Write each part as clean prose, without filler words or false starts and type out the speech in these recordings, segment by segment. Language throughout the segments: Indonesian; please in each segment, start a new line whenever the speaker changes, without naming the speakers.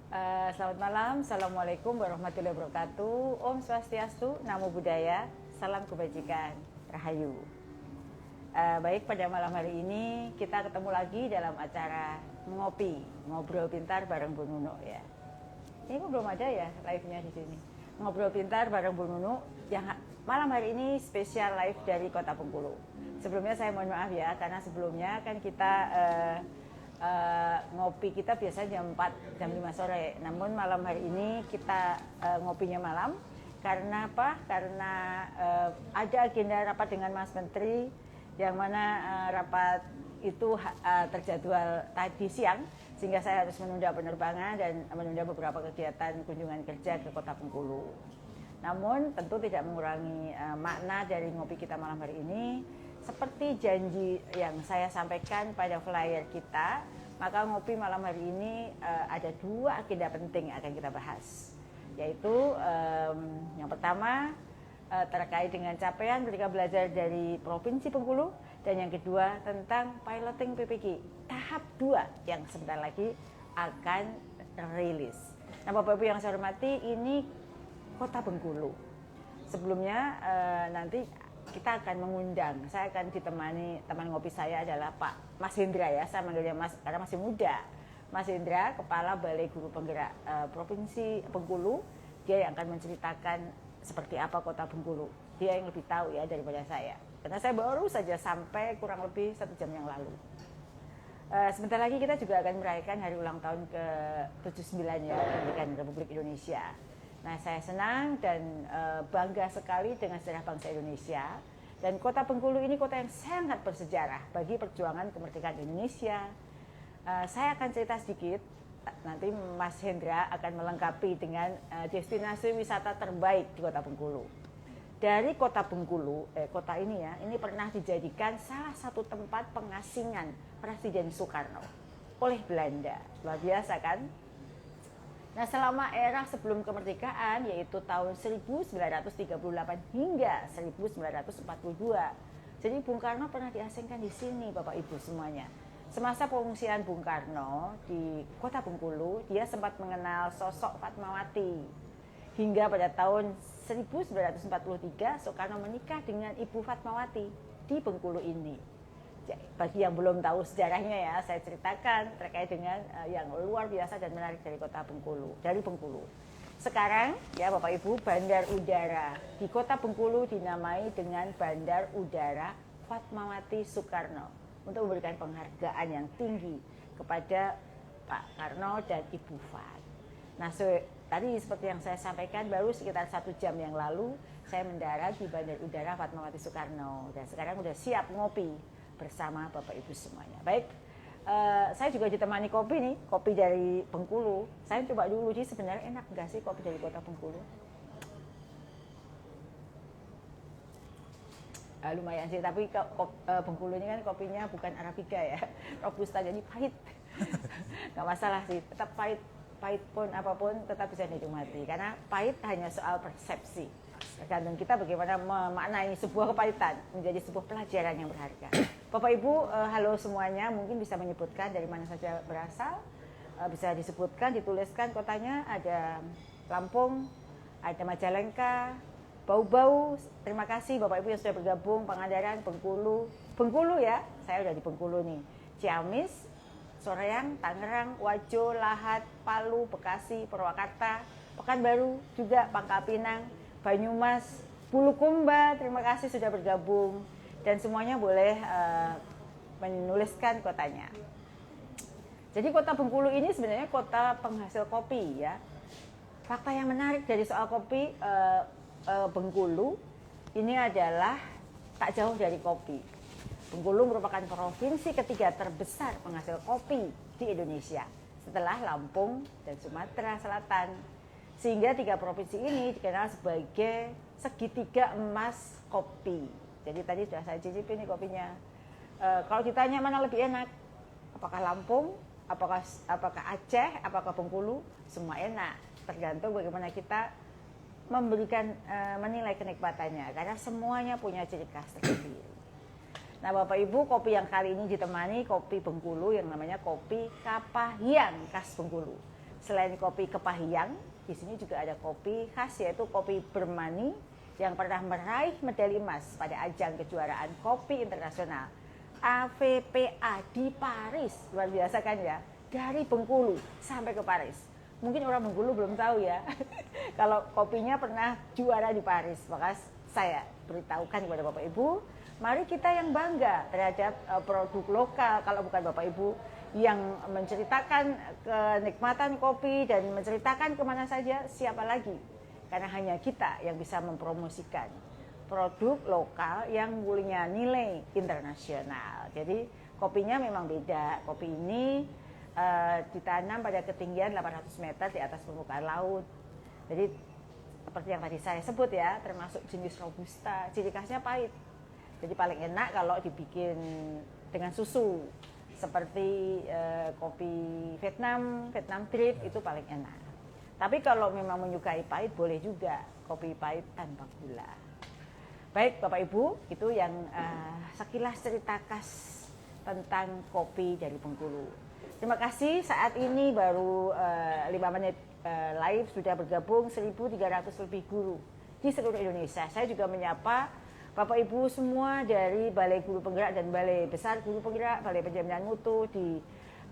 Selamat malam, Assalamualaikum warahmatullahi wabarakatuh. Om Swastiastu, Namo Buddhaya, salam kebajikan, Rahayu. Baik, pada malam hari ini kita ketemu lagi dalam acara ngopi, ngobrol pintar bareng Bu Nunu ya. Ini kok belum ada ya live-nya di sini. Ngobrol pintar bareng Bu Nunu yang malam hari ini spesial live dari Kota Bengkulu. Sebelumnya saya mohon maaf ya, karena sebelumnya kan kita ngopi kita biasanya jam 4, jam 5 sore. Namun malam hari ini kita ngopinya malam. Karena apa? Karena ada agenda rapat dengan Mas Menteri, yang mana rapat itu terjadwal tadi siang, sehingga saya harus menunda penerbangan dan menunda beberapa kegiatan kunjungan kerja ke Kota Bengkulu. Namun tentu tidak mengurangi makna dari ngopi kita malam hari ini. Seperti janji yang saya sampaikan pada flyer kita, maka ngopi malam hari ini ada dua agenda penting yang akan kita bahas. Yaitu yang pertama terkait dengan capaian Merdeka Belajar dari Provinsi Bengkulu, dan yang kedua tentang piloting PPQ tahap 2 yang sebentar lagi akan rilis. Nah, Bapak Ibu yang saya hormati, ini Kota Bengkulu. Sebelumnya nanti kita akan mengundang, saya akan ditemani teman ngopi saya adalah Pak Mas Hendra ya, saya manggilnya Mas karena masih muda. Mas Hendra, Kepala Balai Guru Penggerak Provinsi Bengkulu, dia yang akan menceritakan seperti apa Kota Bengkulu. Dia yang lebih tahu ya daripada saya, karena saya baru saja sampai kurang lebih 1 jam yang lalu. Sebentar lagi kita juga akan merayakan hari ulang tahun ke-79 ya, kemerdekaan Republik Indonesia. Nah, saya senang dan bangga sekali dengan sejarah bangsa Indonesia. Dan Kota Bengkulu ini kota yang sangat bersejarah bagi perjuangan kemerdekaan Indonesia. Saya akan cerita sedikit, nanti Mas Hendra akan melengkapi dengan destinasi wisata terbaik di Kota Bengkulu. Dari Kota Bengkulu, kota ini ya, ini pernah dijadikan salah satu tempat pengasingan Presiden Soekarno oleh Belanda. Luar biasa kan? Nah, selama era sebelum kemerdekaan, yaitu tahun 1938 hingga 1942, jadi Bung Karno pernah diasingkan di sini, Bapak Ibu semuanya. Semasa pengungsian Bung Karno di Kota Bengkulu, dia sempat mengenal sosok Fatmawati. Hingga pada tahun 1943, Soekarno menikah dengan Ibu Fatmawati di Bengkulu ini. Bagi yang belum tahu sejarahnya ya, saya ceritakan terkait dengan yang luar biasa dan menarik dari Kota Bengkulu, dari Bengkulu. Sekarang ya Bapak Ibu, bandar udara di Kota Bengkulu dinamai dengan Bandar Udara Fatmawati Soekarno untuk memberikan penghargaan yang tinggi kepada Pak Karno dan Ibu Fat. Nah, tadi seperti yang saya sampaikan, baru sekitar 1 jam yang lalu saya mendarat di Bandar Udara Fatmawati Soekarno, dan sekarang sudah siap ngopi bersama Bapak Ibu semuanya. Baik, saya juga ditemani kopi nih, kopi dari Bengkulu. Saya coba dulu sih, sebenarnya enak nggak sih kopi dari Kota Bengkulu? Lumayan sih, tapi Bengkulu ini kan kopinya bukan Arabica ya, Robusta, jadi pahit. Nggak masalah sih, tetap pahit pun apapun tetap bisa dinikmati, karena pahit hanya soal persepsi. Tergantung kita bagaimana memaknai sebuah kepahitan menjadi sebuah pelajaran yang berharga. Bapak Ibu, halo semuanya, mungkin bisa menyebutkan dari mana saja berasal, bisa disebutkan, dituliskan kotanya. Ada Lampung, ada Majalengka, Bau-Bau. Terima kasih Bapak Ibu yang sudah bergabung. Pangandaran, Bengkulu ya, saya udah di Bengkulu nih. Ciamis, Soreang, Tangerang, Wajo, Lahat, Palu, Bekasi, Purwakarta, Pekanbaru, juga Pangkal Pinang, Banyumas, Bulukumba. Terima kasih sudah bergabung, dan semuanya boleh menuliskan kotanya. Jadi Kota Bengkulu ini sebenarnya kota penghasil kopi ya. Fakta yang menarik dari soal kopi, Bengkulu ini adalah tak jauh dari kopi. Bengkulu merupakan provinsi ketiga terbesar penghasil kopi di Indonesia setelah Lampung dan Sumatera Selatan. Sehingga 3 provinsi ini dikenal sebagai segitiga emas kopi. Jadi tadi sudah saya cicipi nih kopinya. Kalau ditanya mana lebih enak, apakah Lampung, apakah Aceh, apakah Bengkulu, semua enak. Tergantung bagaimana kita menilai kenikmatannya, karena semuanya punya ciri khas tersendiri. Nah Bapak Ibu, kopi yang kali ini ditemani kopi Bengkulu yang namanya kopi Kapahiang khas Bengkulu. selain kopi Kepahyang, di sini juga ada kopi khas yaitu kopi Bermani yang pernah meraih medali emas pada ajang kejuaraan kopi internasional AVPA di Paris. Luar biasa kan ya? Dari Bengkulu sampai ke Paris. Mungkin orang Bengkulu belum tahu ya kalau kopinya pernah juara di Paris. Maka saya beritahukan kepada Bapak Ibu, mari kita yang bangga terhadap produk lokal. Kalau bukan Bapak Ibu yang menceritakan kenikmatan kopi dan menceritakan kemana saja, siapa lagi? Karena hanya kita yang bisa mempromosikan produk lokal yang punya nilai internasional. Jadi kopinya memang beda. Kopi ini ditanam pada ketinggian 800 meter di atas permukaan laut. Jadi seperti yang tadi saya sebut ya, termasuk jenis Robusta, ciri khasnya pahit. Jadi paling enak kalau dibikin dengan susu. Seperti kopi Vietnam Drip itu paling enak. Tapi kalau memang menyukai pahit boleh juga kopi pahit tanpa gula. Baik Bapak Ibu, itu yang sekilas cerita khas tentang kopi dari Bengkulu. Terima kasih, saat ini baru 5 menit live sudah bergabung 1.300 lebih guru di seluruh Indonesia. Saya juga menyapa Bapak Ibu semua dari Balai Guru Penggerak dan Balai Besar Guru Penggerak, Balai Penjaminan Mutu di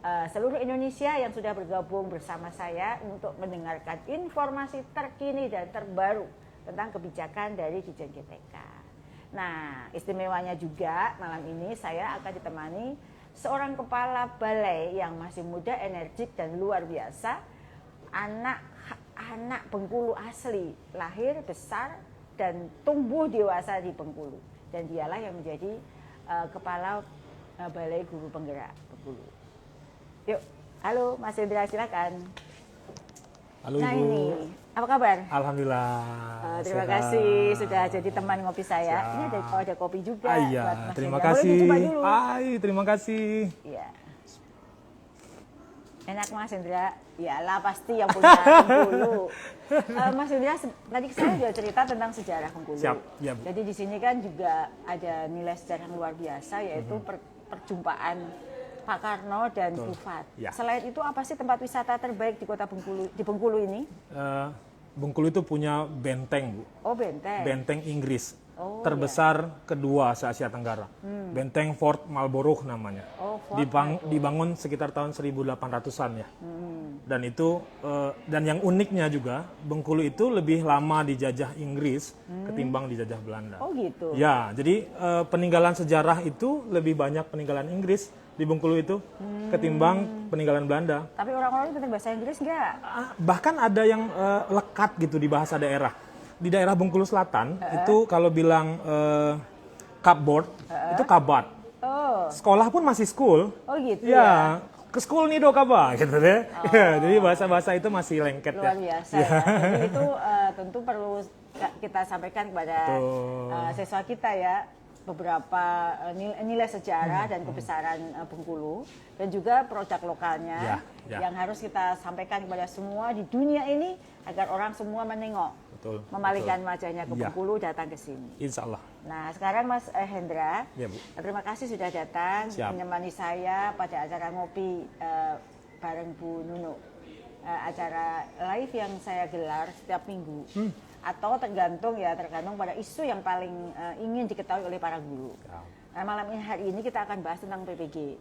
seluruh Indonesia yang sudah bergabung bersama saya untuk mendengarkan informasi terkini dan terbaru tentang kebijakan dari Ditjen GTK. Nah, istimewanya juga malam ini saya akan ditemani seorang kepala balai yang masih muda, energik dan luar biasa, anak Bengkulu asli, lahir, besar, dan tumbuh dewasa di Bengkulu. Dan dialah yang menjadi kepala Balai Guru Penggerak Bengkulu. Yuk, halo Mas Hendra, silakan.
Halo
nah
Ibu.
Ini, apa kabar?
Alhamdulillah.
Terima kasih sudah jadi teman ngopi saya. Siap. Ini ada kopi juga.
Iya,
buat Mas
terima
Hendra.
kasih.
Boleh dicoba dulu.
Terima kasih.
Iya. Enak Mas Hendra, iyalah pasti yang punya Bengkulu. Mas Hendra, tadi saya juga cerita tentang sejarah Bengkulu.
Siap, ya, Bu.
Jadi di sini kan juga ada nilai sejarah yang luar biasa, yaitu perjumpaan Pak Karno dan Bu Fat.
Ya.
Selain itu apa sih tempat wisata terbaik di kota Bengkulu, di Bengkulu ini?
Bengkulu itu punya benteng, Bu.
Oh, benteng.
Benteng Inggris.
Oh,
terbesar kedua se-Asia Tenggara. Benteng Fort Marlborough namanya.
Oh, Fort
dibangun sekitar tahun 1800-an ya. Dan itu dan yang uniknya juga Bengkulu itu lebih lama dijajah Inggris ketimbang dijajah Belanda.
Oh gitu.
Ya, jadi peninggalan sejarah itu lebih banyak peninggalan Inggris di Bengkulu itu ketimbang peninggalan Belanda.
Tapi orang-orang itu bahasa Inggris nggak?
Bahkan ada yang lekat gitu di bahasa daerah. Di daerah Bengkulu Selatan itu kalau bilang cupboard itu kabat.
Oh.
Sekolah pun masih school.
Oh gitu
ya. Ke school nih do kaba gitu deh. Oh. Jadi bahasa-bahasa itu masih lengket.
Luar biasa ya. Jadi itu tentu perlu kita sampaikan kepada siswa kita ya, beberapa nilai sejarah dan kebesaran Bengkulu dan juga produk lokalnya yang harus kita sampaikan kepada semua di dunia ini agar orang semua menengok. Memalingkan wajahnya ke Bengkulu, datang ke sini.
Insya Allah.
Nah, sekarang Mas Hendra,
Bu.
Terima kasih sudah datang menemani saya pada acara ngopi bareng Bu Nunu. Acara live yang saya gelar setiap minggu. Atau tergantung pada isu yang paling ingin diketahui oleh para guru. Nah, malam ini hari ini kita akan bahas tentang PPG,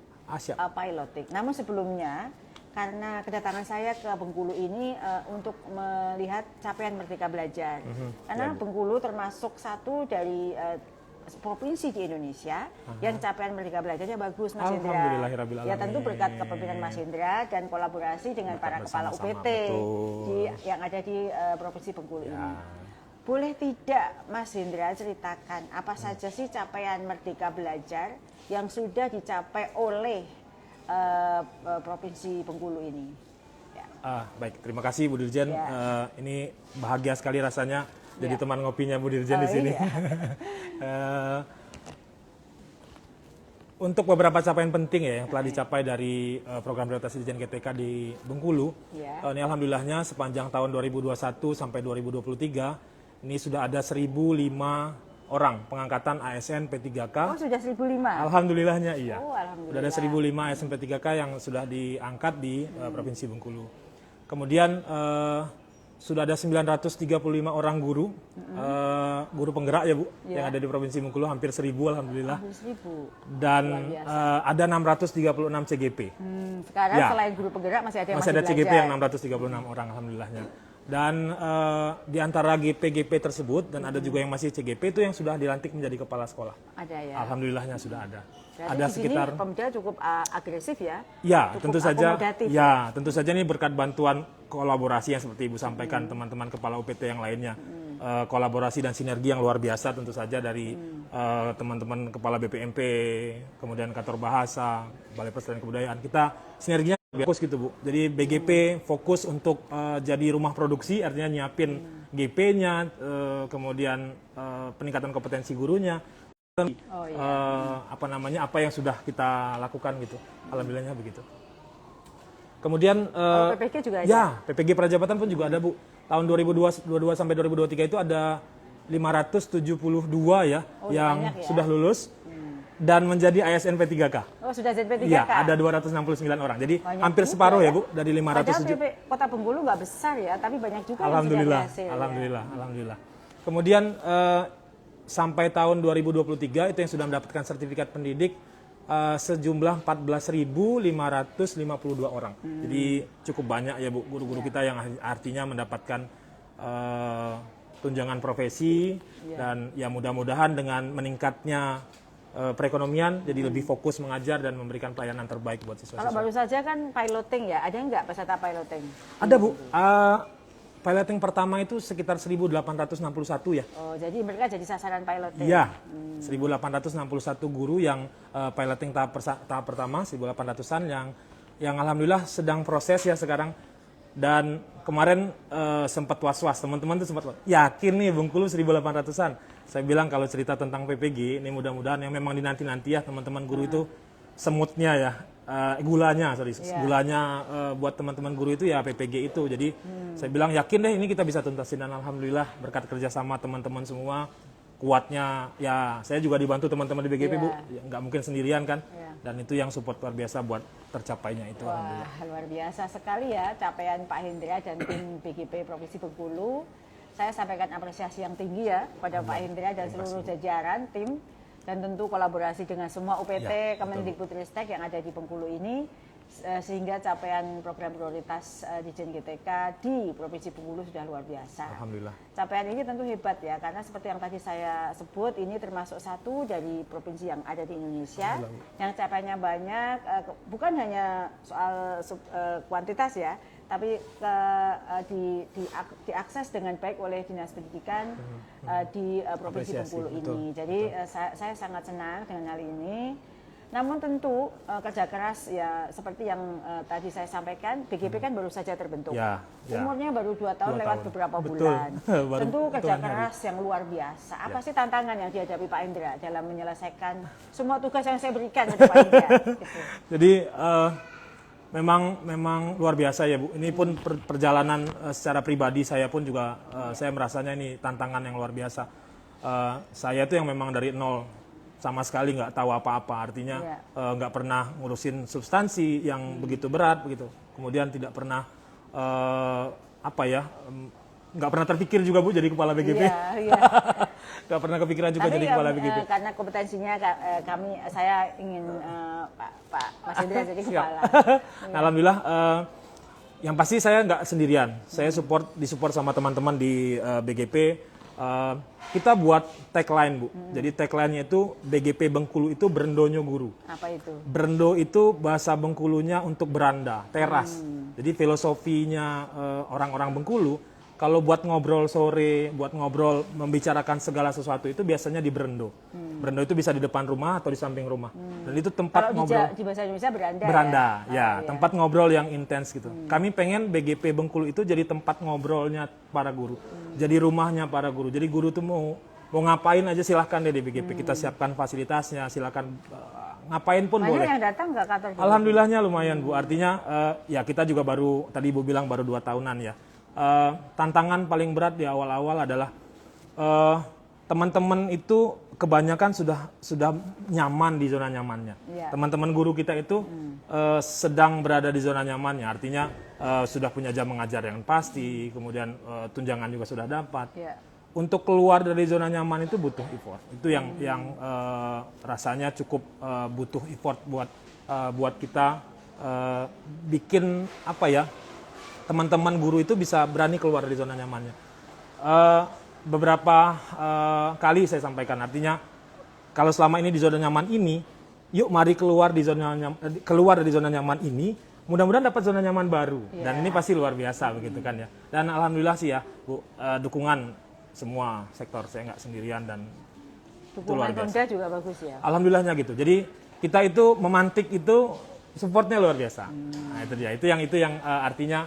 piloting. Namun sebelumnya, karena kedatangan saya ke Bengkulu ini untuk melihat capaian Merdeka Belajar. Karena Bengkulu termasuk satu dari provinsi di Indonesia yang capaian Merdeka Belajarnya bagus, Mas Hendra. Ya tentu berkat kepemimpinan Mas Hendra dan kolaborasi dengan para kepala UPT yang ada di Provinsi Bengkulu ini. Boleh tidak Mas Hendra ceritakan apa saja sih capaian Merdeka Belajar yang sudah dicapai oleh Provinsi Bengkulu ini?
Baik, terima kasih Bu Dirjen. Ini bahagia sekali rasanya jadi teman ngopinya Bu Dirjen di sini. Untuk beberapa capaian penting ya yang telah dicapai dari program prioritas Ditjen GTK di Bengkulu, ini alhamdulillahnya sepanjang tahun 2021 sampai 2023 ini sudah ada 1.005 orang pengangkatan ASN P3K.
Oh, sudah 1.005?
Alhamdulillahnya iya.
Oh, alhamdulillah.
Sudah ada 1.005 ASN P3K yang sudah diangkat di Provinsi Bengkulu. Kemudian sudah ada 935 orang guru, guru penggerak ya Bu, yang ada di Provinsi Bengkulu, hampir 1.000 alhamdulillah.
Hampir 1.000.
Dan ada 636 CGP.
Sekarang selain guru penggerak masih ada yang
masih ada
belajar.
CGP yang 636 orang alhamdulillahnya. Dan di antara GP-GP tersebut dan ada juga yang masih CGP itu yang sudah dilantik menjadi kepala sekolah.
Ada ya.
Alhamdulillahnya sudah ada.
Jadi
ada
di
sekitar
sini Pemda cukup agresif ya.
Ya,
cukup
tentu saja.
akomodatif.
Ya, tentu saja ini berkat bantuan kolaborasi yang seperti Ibu sampaikan teman-teman kepala UPT yang lainnya. Kolaborasi dan sinergi yang luar biasa tentu saja dari teman-teman kepala BPMP, kemudian kantor bahasa, Balai Pelestarian Kebudayaan. Kita sinerginya fokus gitu Bu. Jadi BGP fokus untuk jadi rumah produksi, artinya nyiapin GP-nya, kemudian peningkatan kompetensi gurunya. Apa yang sudah kita lakukan gitu. Alhamdulillahnya begitu. Kemudian
PPG juga ada?
Ya, PPG Prajabatan pun juga ada Bu. Tahun 2022 sampai 2023 itu ada 572 ya yang sudah lulus dan menjadi ASN P3K.
Oh, sudah ZP3K?
Iya, ada 269 orang. Jadi banyak hampir separuh ya Bu dari 507.
Padahal Kota Bengkulu nggak besar ya, tapi banyak juga
Alhamdulillah,
yang sudah berhasil.
Alhamdulillah. Kemudian sampai tahun 2023 itu yang sudah mendapatkan sertifikat pendidik sejumlah 14.552 orang. Jadi cukup banyak ya Bu guru-guru kita yang artinya mendapatkan tunjangan profesi dan ya mudah-mudahan dengan meningkatnya perekonomian jadi lebih fokus mengajar dan memberikan pelayanan terbaik buat siswa-siswa.
Kalau baru saja kan piloting ya, ada nggak peserta piloting?
Ada Bu. Piloting pertama itu sekitar 1.861 ya.
Oh, jadi mereka jadi sasaran piloting?
Iya, 1.861 guru yang piloting tahap pertama, 1.800-an yang alhamdulillah sedang proses ya sekarang. Dan kemarin sempat was-was, teman-teman tuh sempat yakin nih Bengkulu 1.800-an. Saya bilang kalau cerita tentang PPG, ini mudah-mudahan yang memang dinanti-nanti ya teman-teman guru itu semutnya ya. Gulanya buat teman-teman guru itu ya PPG itu. Jadi saya bilang yakin deh ini kita bisa tuntasin dan alhamdulillah berkat kerjasama teman-teman semua kuatnya ya saya juga dibantu teman-teman di BGP Bu, ya, nggak mungkin sendirian kan dan itu yang support luar biasa buat tercapainya itu.
Wah, luar biasa sekali ya capaian Pak Hendra dan tim BGP Provinsi Bengkulu. Saya sampaikan apresiasi yang tinggi ya pada Pak Hendra dan seluruh jajaran tim. Dan tentu kolaborasi dengan semua UPT, Kemendikbudristek yang ada di Bengkulu ini, sehingga capaian program prioritas Ditjen GTK di Provinsi Bengkulu sudah luar biasa.
Alhamdulillah.
Capaian ini tentu hebat ya, karena seperti yang tadi saya sebut, ini termasuk satu dari provinsi yang ada di Indonesia, yang capaiannya banyak, bukan hanya soal kuantitas ya, tapi diakses dengan baik oleh Dinas Pendidikan di Provinsi Bengkulu ini. Jadi saya sangat senang dengan hal ini. Namun tentu kerja keras ya seperti yang tadi saya sampaikan, BGP kan baru saja terbentuk. Umurnya baru 2 tahun lewat beberapa bulan. Tentu kerja keras yang luar biasa. Apa sih tantangan yang dihadapi Pak Hendra dalam menyelesaikan semua tugas yang saya berikan kepada Pak Hendra? Gitu.
Jadi memang luar biasa ya Bu. Ini pun perjalanan secara pribadi saya pun juga saya merasanya ini tantangan yang luar biasa. Saya itu yang memang dari nol sama sekali nggak tahu apa-apa, artinya nggak pernah ngurusin substansi yang begitu berat begitu. Kemudian tidak pernah nggak pernah terpikir juga Bu jadi kepala BGP. Nggak pernah kepikiran juga jadi kepala BGP.
Karena kompetensinya saya ingin Pak Mas Hendra jadi kepala.
Alhamdulillah. Yang pasti saya nggak sendirian. Saya disupport sama teman-teman di BGP. Kita buat tagline Bu. Jadi tagline-nya itu BGP Bengkulu itu berendonyo guru.
Apa itu?
Berendo itu bahasa Bengkulunya untuk beranda, teras. Jadi filosofinya orang-orang Bengkulu kalau buat ngobrol sore, buat ngobrol membicarakan segala sesuatu itu biasanya di berendo. Berendo itu bisa di depan rumah atau di samping rumah. Dan itu tempat
kalau
ngobrol.
Di bahasa Indonesia beranda.
Beranda, tempat ngobrol yang intens gitu. Kami pengen BGP Bengkulu itu jadi tempat ngobrolnya para guru. Jadi rumahnya para guru. Jadi guru tuh mau ngapain aja silahkan deh di BGP. Kita siapkan fasilitasnya, silahkan ngapain pun boleh.
Banyak yang datang nggak kantor BGP?
Alhamdulillahnya lumayan Bu. Artinya ya kita juga tadi Ibu bilang baru 2 tahunan ya. Tantangan paling berat di awal-awal adalah teman-teman itu kebanyakan sudah nyaman di zona nyamannya. Teman-teman guru kita itu sedang berada di zona nyamannya, artinya sudah punya jam mengajar yang pasti, kemudian tunjangan juga sudah dapat.
Yeah.
Untuk keluar dari zona nyaman itu butuh effort. Itu yang rasanya cukup butuh effort buat kita bikin apa ya, teman-teman guru itu bisa berani keluar dari zona nyamannya. Beberapa kali saya sampaikan, artinya kalau selama ini di zona nyaman ini, yuk mari keluar dari zona nyaman ini. Mudah-mudahan dapat zona nyaman baru, dan ini pasti luar biasa begitu kan ya. Dan alhamdulillah sih ya Bu, dukungan semua sektor, saya nggak sendirian dan
dukungan Pemda juga bagus ya.
Alhamdulillahnya gitu. Jadi kita itu memantik itu supportnya luar biasa. Nah itu dia. Itu yang artinya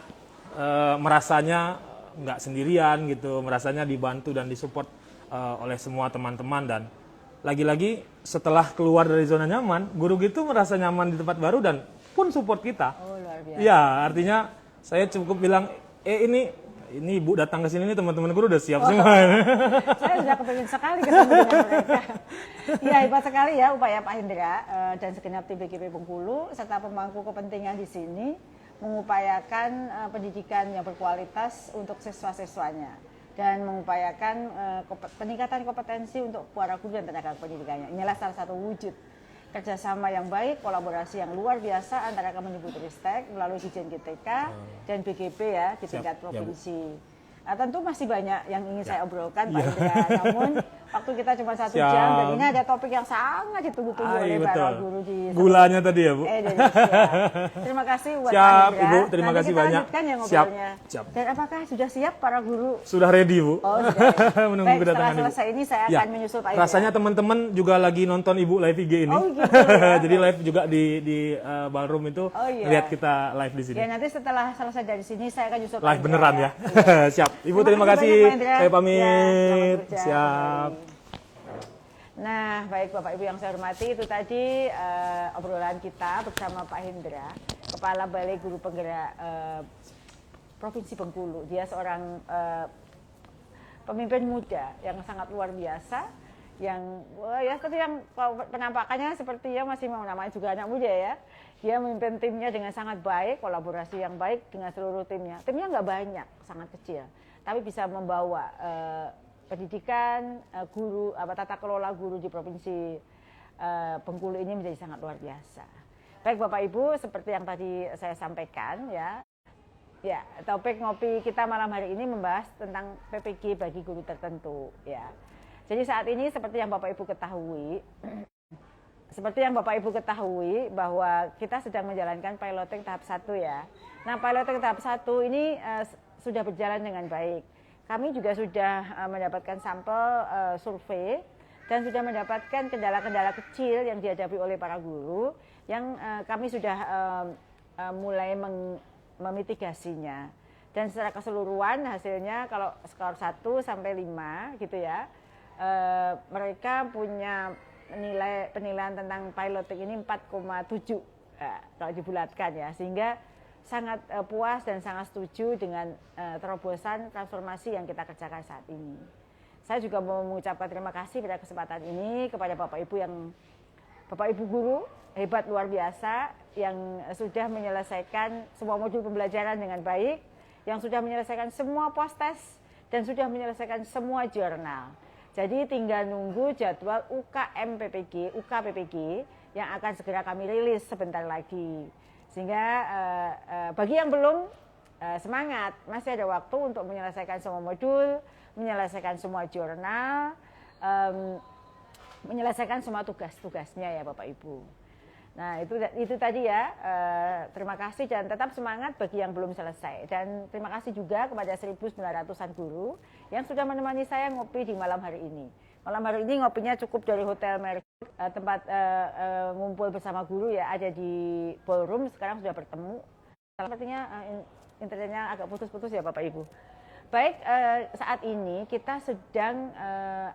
merasanya nggak sendirian gitu, merasanya dibantu dan disupport oleh semua teman-teman. Dan lagi-lagi setelah keluar dari zona nyaman, guru gitu merasa nyaman di tempat baru dan pun support kita.
Oh, luar biasa.
Ya, artinya saya cukup bilang, ini Ibu datang ke sini nih, teman-teman guru udah siap semua.
Saya sudah kepingin sekali ketemu dengan mereka. Ya, hebat sekali ya upaya Pak Hendra dan segenap tim BGP Bengkulu serta pemangku kepentingan di sini mengupayakan pendidikan yang berkualitas untuk siswa-siswanya dan mengupayakan peningkatan kompetensi untuk para guru dan tenaga pendidikannya. Inilah salah satu wujud kerjasama yang baik, kolaborasi yang luar biasa antara Kemendikbudristek melalui Ditjen GTK dan BGP ya di tingkat provinsi. Tentu masih banyak yang ingin saya obrolkan Pak Indra, namun waktu kita cuma 1 jam dan ini ada topik yang sangat ditunggu-tunggu oleh para guru di
gulanya tadi ya Bu.
Terima kasih buat
Siap
Pak Indra.
Ibu, terima kasih banyak.
Ya
Siap.
Dan apakah sudah siap para guru?
Sudah ready Bu.
Oh, sudah.
Menunggu
Baik,
kedatangan
setelah selesai ini saya akan menyusul Pak Indra.
Rasanya teman-teman juga lagi nonton Ibu live IG ini.
Oh, gitu, ya.
Jadi live juga di ballroom itu lihat kita live di sini.
Ya, nanti setelah selesai dari sini saya akan nyusul
live beneran ya. Siap. Ibu terima kasih. Saya pamit. Ya, siap.
Nah, baik Bapak Ibu yang saya hormati, itu tadi obrolan kita bersama Pak Hendra, Kepala Balai Guru Penggerak Provinsi Bengkulu. Dia seorang pemimpin muda yang sangat luar biasa, yang ya seperti yang penampakannya seperti ya masih mau namanya juga anak muda ya. Dia memimpin timnya dengan sangat baik, kolaborasi yang baik dengan seluruh timnya. Timnya nggak banyak, sangat kecil, tapi bisa membawa pendidikan guru, tata kelola guru di Provinsi Bengkulu ini menjadi sangat luar biasa. Baik Bapak Ibu, seperti yang tadi saya sampaikan ya, topik ngopi kita malam hari ini membahas tentang PPG bagi guru tertentu ya. Jadi saat ini seperti yang Bapak Ibu ketahui, bahwa kita sedang menjalankan piloting tahap 1 ya. Nah, piloting tahap 1 ini sudah berjalan dengan baik. Kami juga sudah mendapatkan sampel survei dan sudah mendapatkan kendala-kendala kecil yang dihadapi oleh para guru yang kami sudah mulai memitigasinya. Dan secara keseluruhan hasilnya kalau skor 1 sampai 5 gitu ya, mereka punya penilaian tentang piloting ini 4,7 kalau dibulatkan ya, sehingga sangat puas dan sangat setuju dengan terobosan transformasi yang kita kerjakan saat ini. Saya juga mau mengucapkan terima kasih pada kesempatan ini kepada Bapak Ibu guru hebat luar biasa yang sudah menyelesaikan semua modul pembelajaran dengan baik, yang sudah menyelesaikan semua post-test dan sudah menyelesaikan semua jurnal. Jadi tinggal nunggu jadwal UKPPG yang akan segera kami rilis sebentar lagi. Sehingga bagi yang belum semangat, masih ada waktu untuk menyelesaikan semua modul, menyelesaikan semua jurnal, menyelesaikan semua tugas-tugasnya ya Bapak Ibu. Nah itu tadi ya, terima kasih dan tetap semangat bagi yang belum selesai. Dan terima kasih juga kepada 1.900-an guru yang sudah menemani saya ngopi di malam hari ini. Malam hari ini ngopinya cukup dari Hotel Merkut, tempat ngumpul bersama guru ya, ada di ballroom, sekarang sudah bertemu. Sepertinya internetnya agak putus-putus ya Bapak Ibu. Baik, saat ini kita sedang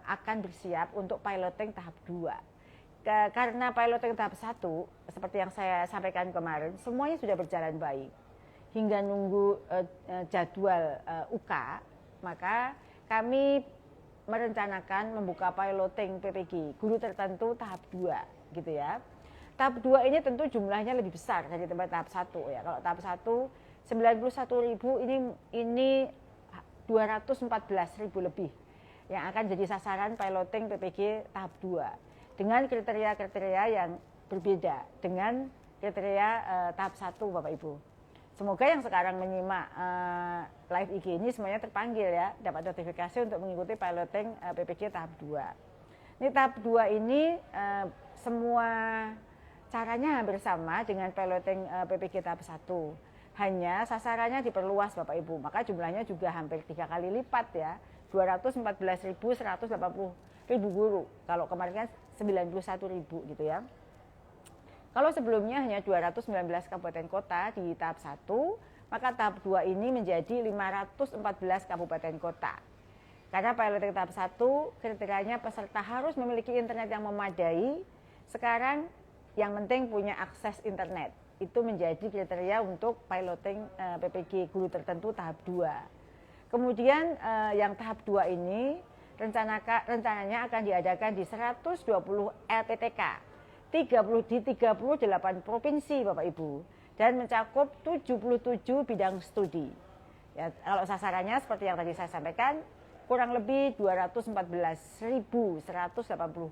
akan bersiap untuk piloting tahap 2. Karena piloting tahap 1, seperti yang saya sampaikan kemarin, semuanya sudah berjalan baik. Hingga nunggu jadwal UK, maka kami merencanakan membuka piloting PPG guru tertentu tahap 2 gitu ya. Tahap 2 ini tentu jumlahnya lebih besar dari tahap 1 ya. Kalau tahap 1 91.000 ini 214.000 lebih yang akan jadi sasaran piloting PPG tahap 2 dengan kriteria-kriteria yang berbeda dengan kriteria tahap 1 Bapak Ibu. Semoga yang sekarang menyimak live IG ini semuanya terpanggil ya, dapat notifikasi untuk mengikuti piloting PPG tahap 2. Ini tahap 2 ini semua caranya hampir sama dengan piloting PPG tahap 1. Hanya sasarannya diperluas Bapak Ibu, maka jumlahnya juga hampir 3 kali lipat ya, 214.180.000 guru. Kalau kemarin kan 91.000 gitu ya. Kalau sebelumnya hanya 219 kabupaten kota di tahap 1, maka tahap 2 ini menjadi 514 kabupaten kota. Karena piloting tahap 1 kriterianya peserta harus memiliki internet yang memadai. Sekarang yang penting punya akses internet. Itu menjadi kriteria untuk piloting PPG guru tertentu tahap 2. Kemudian yang tahap 2 ini rencananya akan diadakan di 120 LPTK. di 38 provinsi Bapak Ibu dan mencakup 77 bidang studi. Ya, kalau sasarannya seperti yang tadi saya sampaikan kurang lebih 214.180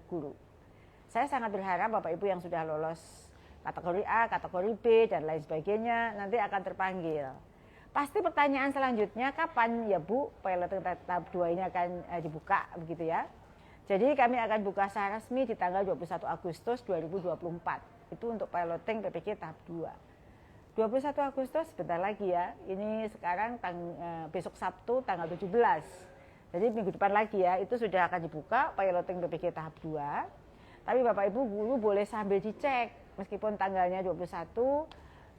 guru. Saya sangat berharap Bapak Ibu yang sudah lolos kategori A, kategori B dan lain sebagainya nanti akan terpanggil. Pasti pertanyaan selanjutnya kapan ya Bu piloting tahap 2 ini akan dibuka begitu ya. Jadi kami akan buka secara resmi di tanggal 21 Agustus 2024. Itu untuk piloting PPG tahap 2. 21 Agustus sebentar lagi ya. Ini sekarang besok Sabtu tanggal 17. Jadi minggu depan lagi ya, itu sudah akan dibuka piloting PPG tahap 2. Tapi Bapak Ibu guru boleh sambil dicek. Meskipun tanggalnya 21,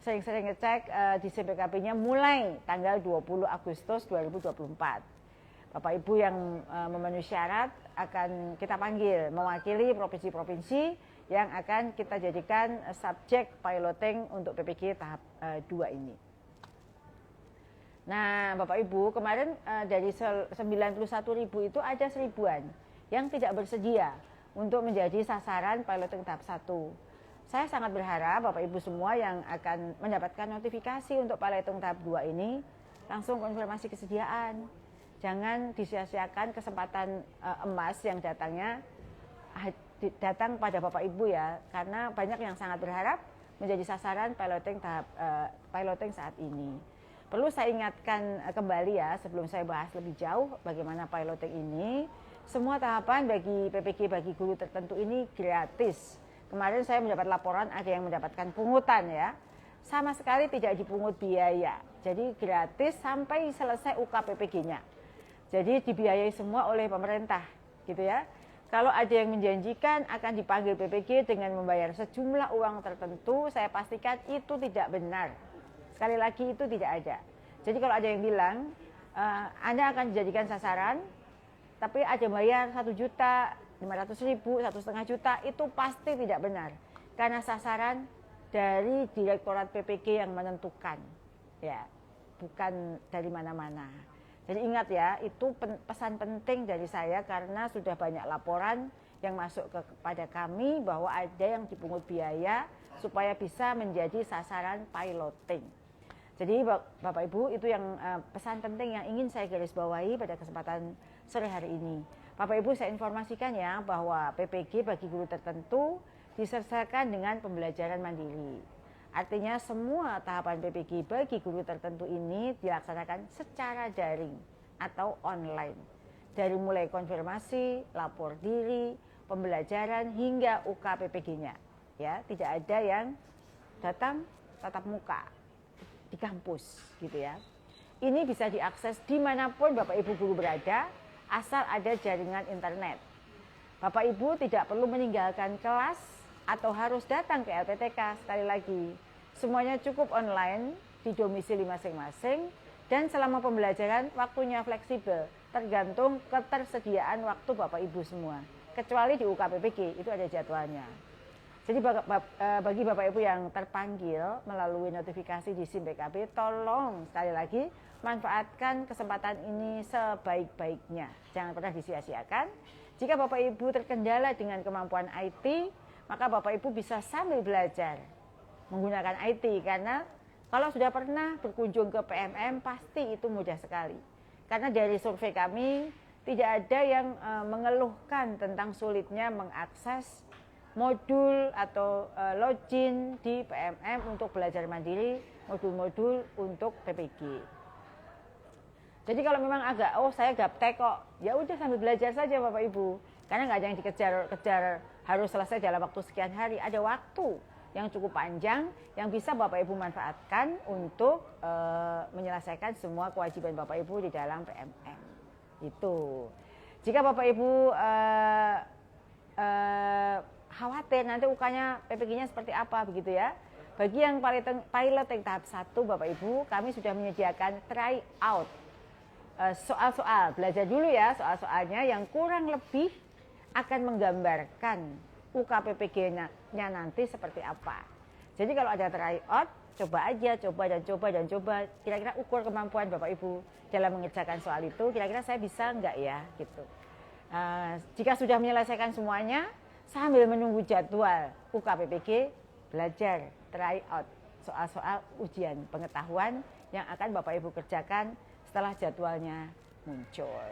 sering-sering ngecek di CPKB-nya mulai tanggal 20 Agustus 2024. Bapak Ibu yang memenuhi syarat akan kita panggil mewakili provinsi-provinsi yang akan kita jadikan subjek piloting untuk PPG tahap 2 ini. Nah Bapak Ibu kemarin dari 91.000 itu ada 1.000-an yang tidak bersedia untuk menjadi sasaran piloting tahap 1. Saya sangat berharap Bapak Ibu semua yang akan mendapatkan notifikasi untuk piloting tahap 2 ini langsung konfirmasi kesediaan. Jangan disia-siakan kesempatan emas yang datang pada Bapak Ibu ya, karena banyak yang sangat berharap menjadi sasaran piloting saat ini. Perlu saya ingatkan kembali ya sebelum saya bahas lebih jauh bagaimana piloting ini. Semua tahapan bagi PPG bagi guru tertentu ini gratis. Kemarin saya mendapat laporan ada yang mendapatkan pungutan ya. Sama sekali tidak dipungut biaya. Jadi gratis sampai selesai UKPPG-nya. Jadi dibiayai semua oleh pemerintah, gitu ya. Kalau ada yang menjanjikan akan dipanggil PPG dengan membayar sejumlah uang tertentu, saya pastikan itu tidak benar. Sekali lagi itu tidak ada. Jadi kalau ada yang bilang, Anda akan dijadikan sasaran, tapi ada bayar 1.500.000, 1,5 juta, itu pasti tidak benar. Karena sasaran dari Direktorat PPG yang menentukan, ya, bukan dari mana-mana. Jadi ingat ya, itu pesan penting dari saya karena sudah banyak laporan yang masuk kepada kami bahwa ada yang dipungut biaya supaya bisa menjadi sasaran piloting. Jadi Bapak Ibu itu yang pesan penting yang ingin saya garis bawahi pada kesempatan sore hari ini. Bapak Ibu saya informasikan ya bahwa PPG bagi guru tertentu disertakan dengan pembelajaran mandiri. Artinya semua tahapan PPG bagi guru tertentu ini dilaksanakan secara daring atau online. Dari mulai konfirmasi, lapor diri, pembelajaran hingga UKPPG-nya. Ya, tidak ada yang datang tatap muka di kampus gitu ya. Ini bisa diakses dimanapun Bapak Ibu guru berada asal ada jaringan internet. Bapak Ibu tidak perlu meninggalkan kelas atau harus datang ke LPTK. Sekali lagi, semuanya cukup online di domisili masing-masing dan selama pembelajaran waktunya fleksibel, tergantung ketersediaan waktu Bapak Ibu semua. Kecuali di UKPPG itu ada jadwalnya. Jadi bagi Bapak Ibu yang terpanggil melalui notifikasi di SIM PKB, tolong sekali lagi manfaatkan kesempatan ini sebaik-baiknya. Jangan pernah disia-siakan. Jika Bapak Ibu terkendala dengan kemampuan IT, maka Bapak Ibu bisa sambil belajar menggunakan IT karena Kalau sudah pernah berkunjung ke PMM, pasti itu mudah sekali. Karena dari survei kami, tidak ada yang mengeluhkan tentang sulitnya mengakses modul atau login di PMM untuk belajar mandiri, modul-modul untuk PPG. Jadi kalau memang agak, saya gaptek kok, ya udah sambil belajar saja Bapak Ibu. Karena nggak ada yang dikejar-kejar harus selesai dalam waktu sekian hari. Ada waktu yang cukup panjang yang bisa Bapak Ibu manfaatkan untuk menyelesaikan semua kewajiban Bapak Ibu di dalam PMM. Itu. Jika Bapak Ibu khawatir nanti UK-nya PPG-nya seperti apa begitu ya. Bagi yang pilot yang tahap 1 Bapak Ibu, kami sudah menyediakan try out. Soal-soal, belajar dulu ya soal-soalnya yang kurang lebih akan menggambarkan UKPPG-nya nanti seperti apa. Jadi kalau ada tryout, coba aja, coba. Kira-kira ukur kemampuan Bapak Ibu dalam mengerjakan soal itu, kira-kira saya bisa enggak ya, gitu. Jika sudah menyelesaikan semuanya, sambil menunggu jadwal UKPPG, belajar tryout soal-soal ujian pengetahuan yang akan Bapak Ibu kerjakan setelah jadwalnya muncul.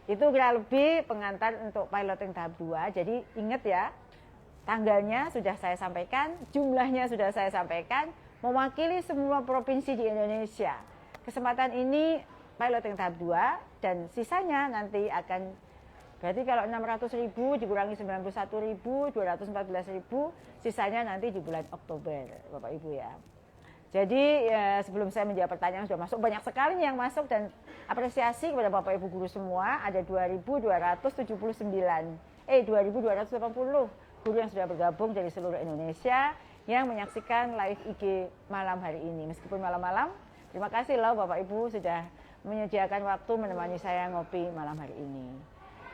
Itu kira lebih pengantar untuk piloting tahap 2. Jadi ingat ya, tanggalnya sudah saya sampaikan, jumlahnya sudah saya sampaikan, mewakili semua provinsi di Indonesia. Kesempatan ini piloting tahap 2 dan sisanya nanti akan, berarti kalau 600.000 dikurangi 91.000, 214.000, sisanya nanti di bulan Oktober Bapak Ibu ya. Jadi sebelum saya menjawab pertanyaan sudah masuk, banyak sekali yang masuk dan apresiasi kepada Bapak Ibu guru semua, ada 2.280 guru yang sudah bergabung dari seluruh Indonesia yang menyaksikan live IG malam hari ini. Meskipun malam-malam, terima kasih loh Bapak Ibu sudah menyediakan waktu menemani saya ngopi malam hari ini.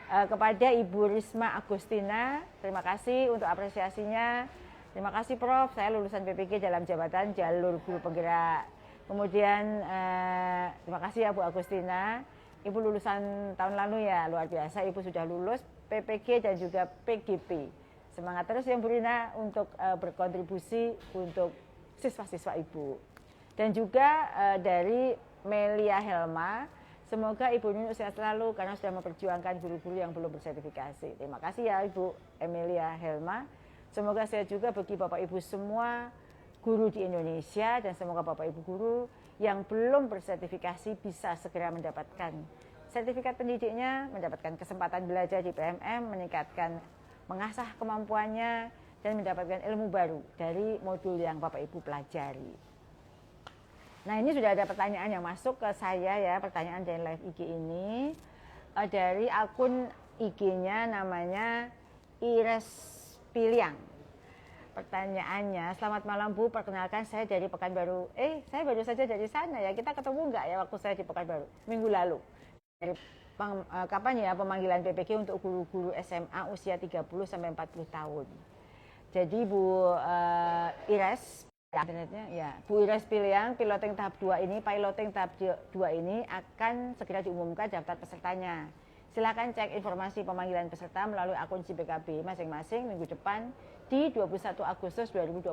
Kepada Ibu Risma Agustina, terima kasih untuk apresiasinya. Terima kasih Prof, saya lulusan PPG dalam jabatan jalur guru penggerak. Kemudian terima kasih ya Bu Agustina, Ibu lulusan tahun lalu ya, luar biasa Ibu sudah lulus PPG dan juga PGP. Semangat terus ya Bu Rina untuk berkontribusi untuk siswa-siswa Ibu. Dan juga dari Melia Helma, semoga Ibu Nunuk sehat selalu karena sudah memperjuangkan guru-guru yang belum bersertifikasi. Terima kasih ya Ibu Emilia Helma. Semoga sehat juga bagi Bapak Ibu semua guru di Indonesia dan semoga Bapak Ibu guru yang belum bersertifikasi bisa segera mendapatkan sertifikat pendidiknya, mendapatkan kesempatan belajar di PMM, mengasah kemampuannya dan mendapatkan ilmu baru dari modul yang Bapak Ibu pelajari. Nah, ini sudah ada pertanyaan yang masuk ke saya ya, pertanyaan dari live IG ini dari akun IG-nya namanya Ires Piliang. Pertanyaannya, selamat malam Bu, perkenalkan saya dari Pekanbaru. Saya baru saja dari sana ya, kita ketemu nggak ya waktu saya di Pekanbaru? Minggu lalu. Dari kapan ya pemanggilan PPG untuk guru-guru SMA usia 30-40 tahun. Jadi Bu Ires, internetnya ya, Bu Ires Piliang, piloting tahap 2 ini, akan segera diumumkan daftar pesertanya. Silakan cek informasi pemanggilan peserta melalui akun CBKB masing-masing minggu depan di 21 Agustus 2024.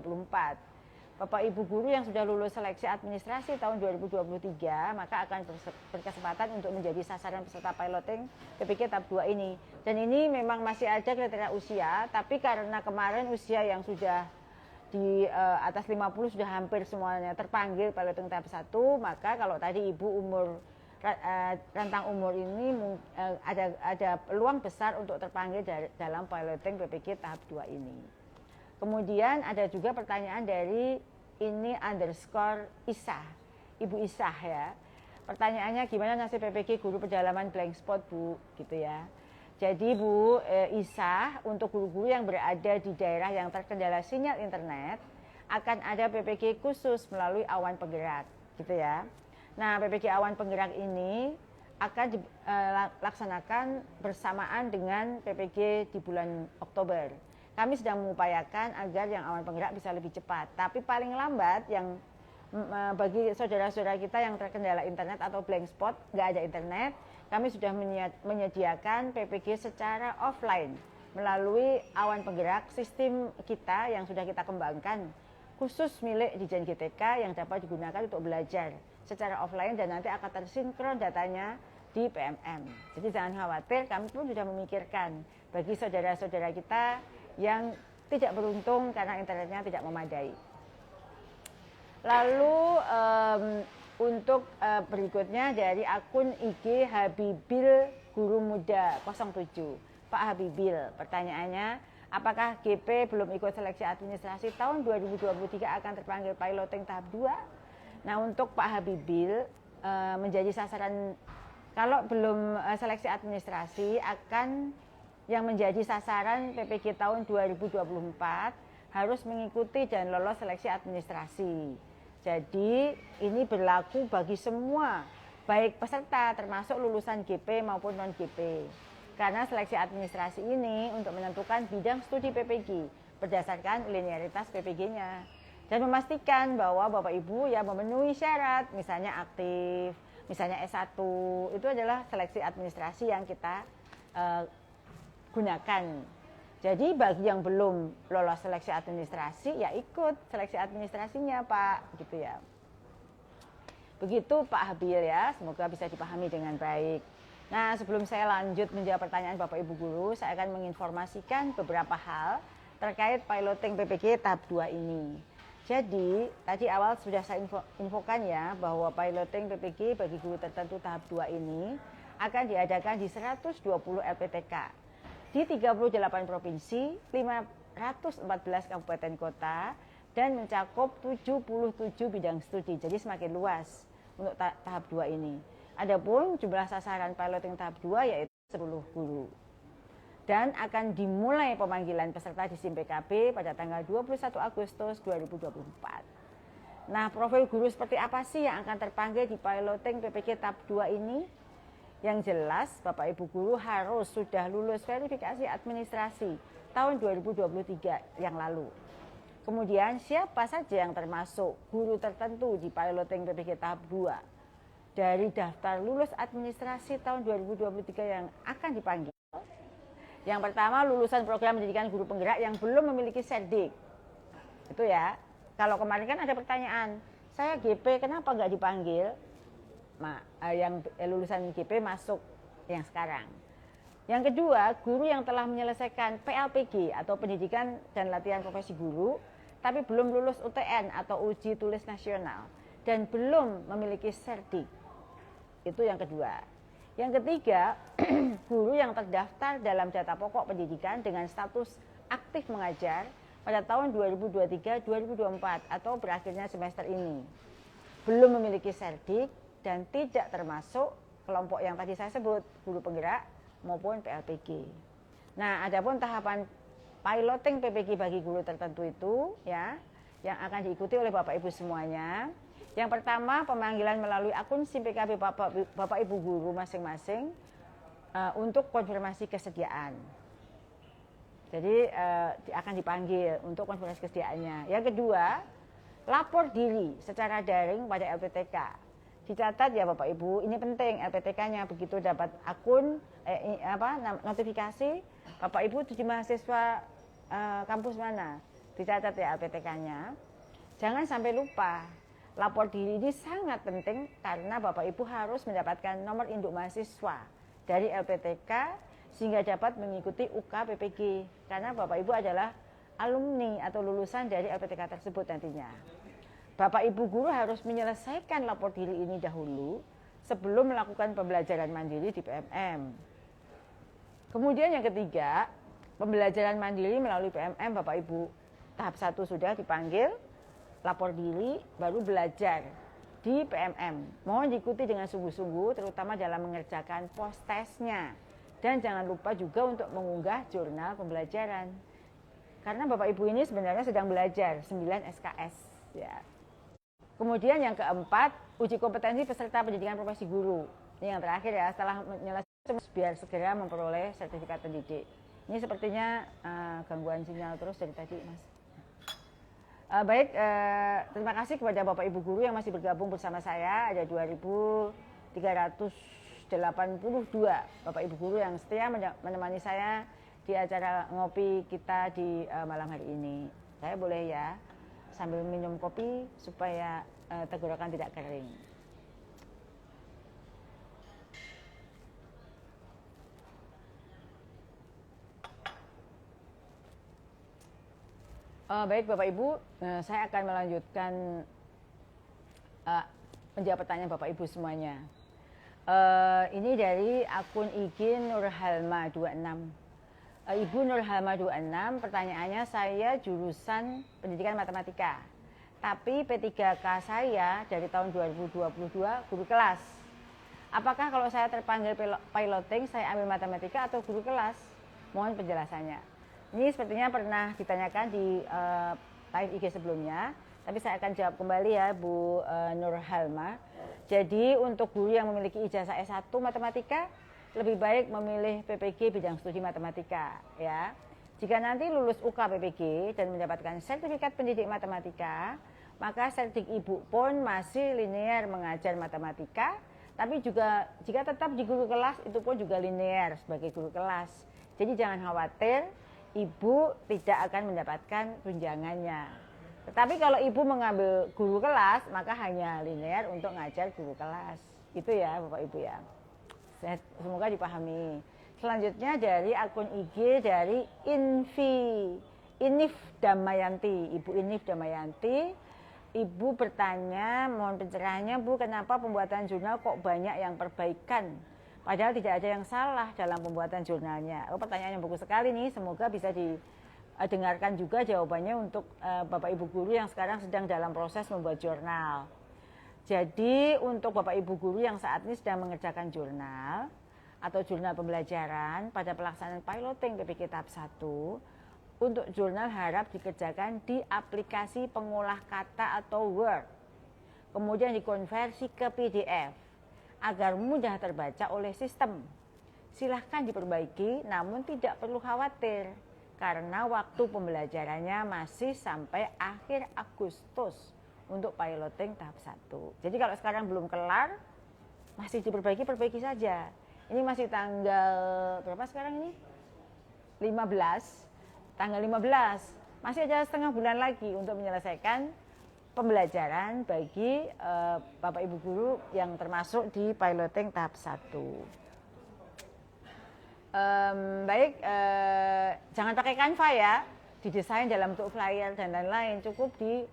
Bapak Ibu guru yang sudah lulus seleksi administrasi tahun 2023 maka akan berkesempatan untuk menjadi sasaran peserta piloting PPG tahap 2 ini. Dan ini memang masih ada kriteria usia, tapi karena kemarin usia yang sudah di atas 50 sudah hampir semuanya terpanggil piloting tahap 1, maka kalau tadi Ibu rentang umur ini ada peluang besar untuk terpanggil dalam piloting PPG tahap 2 ini. Kemudian ada juga pertanyaan dari ini _ Isah, Ibu Isah ya. Pertanyaannya gimana nasib PPG guru pedalaman blank spot Bu, gitu ya. Jadi Bu Isah, untuk guru-guru yang berada di daerah yang terkendala sinyal internet akan ada PPG khusus melalui awan penggerak, gitu ya. Nah, PPG awan penggerak ini akan dilaksanakan bersamaan dengan PPG di bulan Oktober. Kami sedang mengupayakan agar yang awan penggerak bisa lebih cepat. Tapi paling lambat yang bagi saudara-saudara kita yang terkendala internet atau blank spot, nggak ada internet, kami sudah menyediakan PPG secara offline melalui awan penggerak sistem kita yang sudah kita kembangkan khusus milik Ditjen GTK yang dapat digunakan untuk belajar secara offline dan nanti akan tersinkron datanya di PMM. Jadi jangan khawatir, kami pun sudah memikirkan bagi saudara-saudara kita yang tidak beruntung karena internetnya tidak memadai. Lalu untuk berikutnya dari akun IG Habibil Guru Muda 07. Pak Habibil, pertanyaannya, apakah GP belum ikut seleksi administrasi tahun 2023 akan terpanggil piloting tahap 2? Nah, untuk Pak Habibil menjadi sasaran, kalau belum seleksi administrasi akan yang menjadi sasaran PPG tahun 2024 harus mengikuti dan lolos seleksi administrasi. Jadi ini berlaku bagi semua, baik peserta termasuk lulusan GP maupun non-GP. Karena seleksi administrasi ini untuk menentukan bidang studi PPG berdasarkan linearitas PPG-nya. Dan memastikan bahwa Bapak Ibu yang memenuhi syarat, misalnya aktif, misalnya S1, itu adalah seleksi administrasi yang kita gunakan. Jadi bagi yang belum lolos seleksi administrasi, ya ikut seleksi administrasinya Pak, gitu ya. Begitu Pak Habil ya, semoga bisa dipahami dengan baik. Nah, sebelum saya lanjut menjawab pertanyaan Bapak Ibu Guru, saya akan menginformasikan beberapa hal terkait piloting PPG tahap 2 ini. Jadi, tadi awal sudah saya infokan ya, bahwa piloting PPG bagi guru tertentu tahap 2 ini akan diadakan di 120 LPTK. Di 38 provinsi, 514 kabupaten kota, dan mencakup 77 bidang studi. Jadi semakin luas untuk tahap 2 ini. Adapun jumlah sasaran piloting tahap 2 yaitu 10 guru. Dan akan dimulai pemanggilan peserta di SIM PKB pada tanggal 21 Agustus 2024. Nah, profil guru seperti apa sih yang akan terpanggil di piloting PPG tahap 2 ini? Yang jelas, Bapak Ibu Guru harus sudah lulus verifikasi administrasi tahun 2023 yang lalu. Kemudian siapa saja yang termasuk guru tertentu di piloting PPG tahap 2 dari daftar lulus administrasi tahun 2023 yang akan dipanggil? Yang pertama, lulusan program pendidikan guru penggerak yang belum memiliki serdik. Itu ya. Kalau kemarin kan ada pertanyaan, saya GP kenapa nggak dipanggil? Yang lulusan GP masuk yang sekarang. Yang kedua, guru yang telah menyelesaikan PLPG atau pendidikan dan latihan profesi guru, tapi belum lulus UTN atau uji tulis nasional dan belum memiliki serdik. Itu yang kedua. Yang ketiga, guru yang terdaftar dalam data pokok pendidikan dengan status aktif mengajar pada tahun 2023-2024 atau berakhirnya semester ini. Belum memiliki serdik dan tidak termasuk kelompok yang tadi saya sebut, guru penggerak maupun PLPG. Nah, adapun tahapan piloting PPG bagi guru tertentu itu ya, yang akan diikuti oleh Bapak Ibu semuanya. Yang pertama, pemanggilan melalui akun SIM PKB Bapak Ibu Guru masing-masing untuk konfirmasi kesediaan. Jadi akan dipanggil untuk konfirmasi kesediaannya. Yang kedua, lapor diri secara daring pada LPTK. Dicatat ya Bapak Ibu, ini penting LPTK-nya, begitu dapat akun notifikasi Bapak Ibu tujuh mahasiswa kampus mana, dicatat ya LPTK-nya. Jangan sampai lupa, lapor diri ini sangat penting karena Bapak Ibu harus mendapatkan nomor induk mahasiswa dari LPTK sehingga dapat mengikuti UK PPG karena Bapak Ibu adalah alumni atau lulusan dari LPTK tersebut nantinya. Bapak Ibu Guru harus menyelesaikan lapor diri ini dahulu sebelum melakukan pembelajaran mandiri di PMM. Kemudian yang ketiga, pembelajaran mandiri melalui PMM Bapak Ibu tahap 1 sudah dipanggil, lapor diri, baru belajar di PMM. Mohon diikuti dengan sungguh-sungguh terutama dalam mengerjakan post testnya. Dan jangan lupa juga untuk mengunggah jurnal pembelajaran. Karena Bapak Ibu ini sebenarnya sedang belajar 9 SKS ya. Kemudian yang keempat, uji kompetensi peserta pendidikan profesi guru. Ini yang terakhir ya, setelah menyelesaikan biar segera memperoleh sertifikat pendidik. Ini sepertinya gangguan sinyal terus dari tadi, Mas. Terima kasih kepada Bapak Ibu Guru yang masih bergabung bersama saya. Ada 2.382 Bapak Ibu Guru yang setia menemani saya di acara ngopi kita di malam hari ini. Saya boleh ya sambil minum kopi supaya tenggorokan tidak kering. Baik Bapak Ibu, saya akan melanjutkan menjawab pertanyaan Bapak Ibu semuanya. Ini dari akun IG Nurhalma 26. Ibu Nurhalma 26, pertanyaannya, saya jurusan pendidikan matematika, tapi P3K saya dari tahun 2022 guru kelas. Apakah kalau saya terpanggil piloting saya ambil matematika atau guru kelas? Mohon penjelasannya. Ini sepertinya pernah ditanyakan di live IG sebelumnya, tapi saya akan jawab kembali ya Bu Nurhalma. Jadi untuk guru yang memiliki ijazah S1 matematika, lebih baik memilih PPG bidang studi matematika ya. Jika nanti lulus UK PPG dan mendapatkan sertifikat pendidik matematika, maka sertifikat Ibu pun masih linear mengajar matematika, tapi juga jika tetap di guru kelas itu pun juga linear sebagai guru kelas. Jadi jangan khawatir, Ibu tidak akan mendapatkan tunjangannya. Tetapi kalau Ibu mengambil guru kelas, maka hanya linear untuk ngajar guru kelas. Itu ya Bapak Ibu ya. Semoga dipahami. Selanjutnya dari akun IG dari Inif Damayanti. Ibu Inif Damayanti. Ibu bertanya, mohon pencerahannya Bu, kenapa pembuatan jurnal kok banyak yang perbaikan? Padahal tidak ada yang salah dalam pembuatan jurnalnya. Pertanyaan yang bagus sekali nih, semoga bisa didengarkan juga jawabannya untuk Bapak Ibu guru yang sekarang sedang dalam proses membuat jurnal. Jadi untuk Bapak Ibu guru yang saat ini sedang mengerjakan jurnal atau jurnal pembelajaran pada pelaksanaan piloting PPG tahap 1, untuk jurnal harap dikerjakan di aplikasi pengolah kata atau Word, kemudian dikonversi ke PDF agar mudah terbaca oleh sistem. Silahkan diperbaiki, namun tidak perlu khawatir karena waktu pembelajarannya masih sampai akhir Agustus untuk piloting tahap 1. Jadi kalau sekarang belum kelar, masih perbaiki saja. Ini masih tanggal berapa sekarang ini? 15. Tanggal 15. Masih ada setengah bulan lagi untuk menyelesaikan pembelajaran bagi Bapak Ibu guru yang termasuk di piloting tahap 1. Jangan pakai Canva ya, didesain dalam bentuk flyer dan lain-lain, cukup di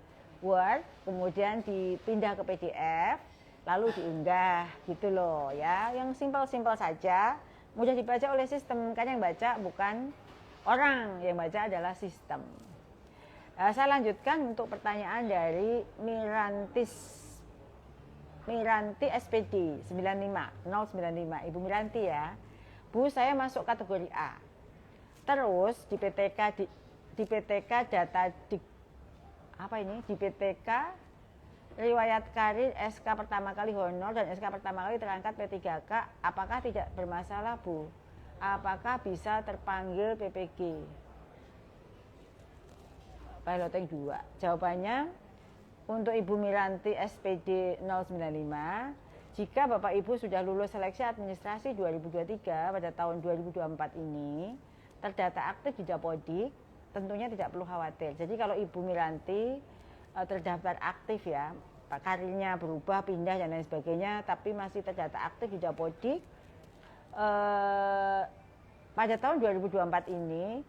Word, kemudian dipindah ke PDF, lalu diunggah gitu loh ya, yang simpel-simpel saja, mudah dibaca oleh sistem, kan yang baca bukan orang, yang baca adalah sistem. Saya lanjutkan untuk pertanyaan dari Miranti SPD 095, Ibu Miranti ya. Bu, saya masuk kategori A. Terus di PTK data di PTK riwayat karir SK pertama kali honor dan SK pertama kali terangkat P3K, apakah tidak bermasalah Bu? Apakah bisa terpanggil PPG? Piloting 2. Jawabannya untuk Ibu Miranti SPD 095, jika Bapak Ibu sudah lulus seleksi administrasi 2023 pada tahun 2024 ini, terdata aktif di Dapodik, tentunya tidak perlu khawatir. Jadi kalau Ibu Miranti terdaftar aktif ya, karirnya berubah, pindah dan lain sebagainya, tapi masih terdata aktif di Dapodik, pada tahun 2024 ini,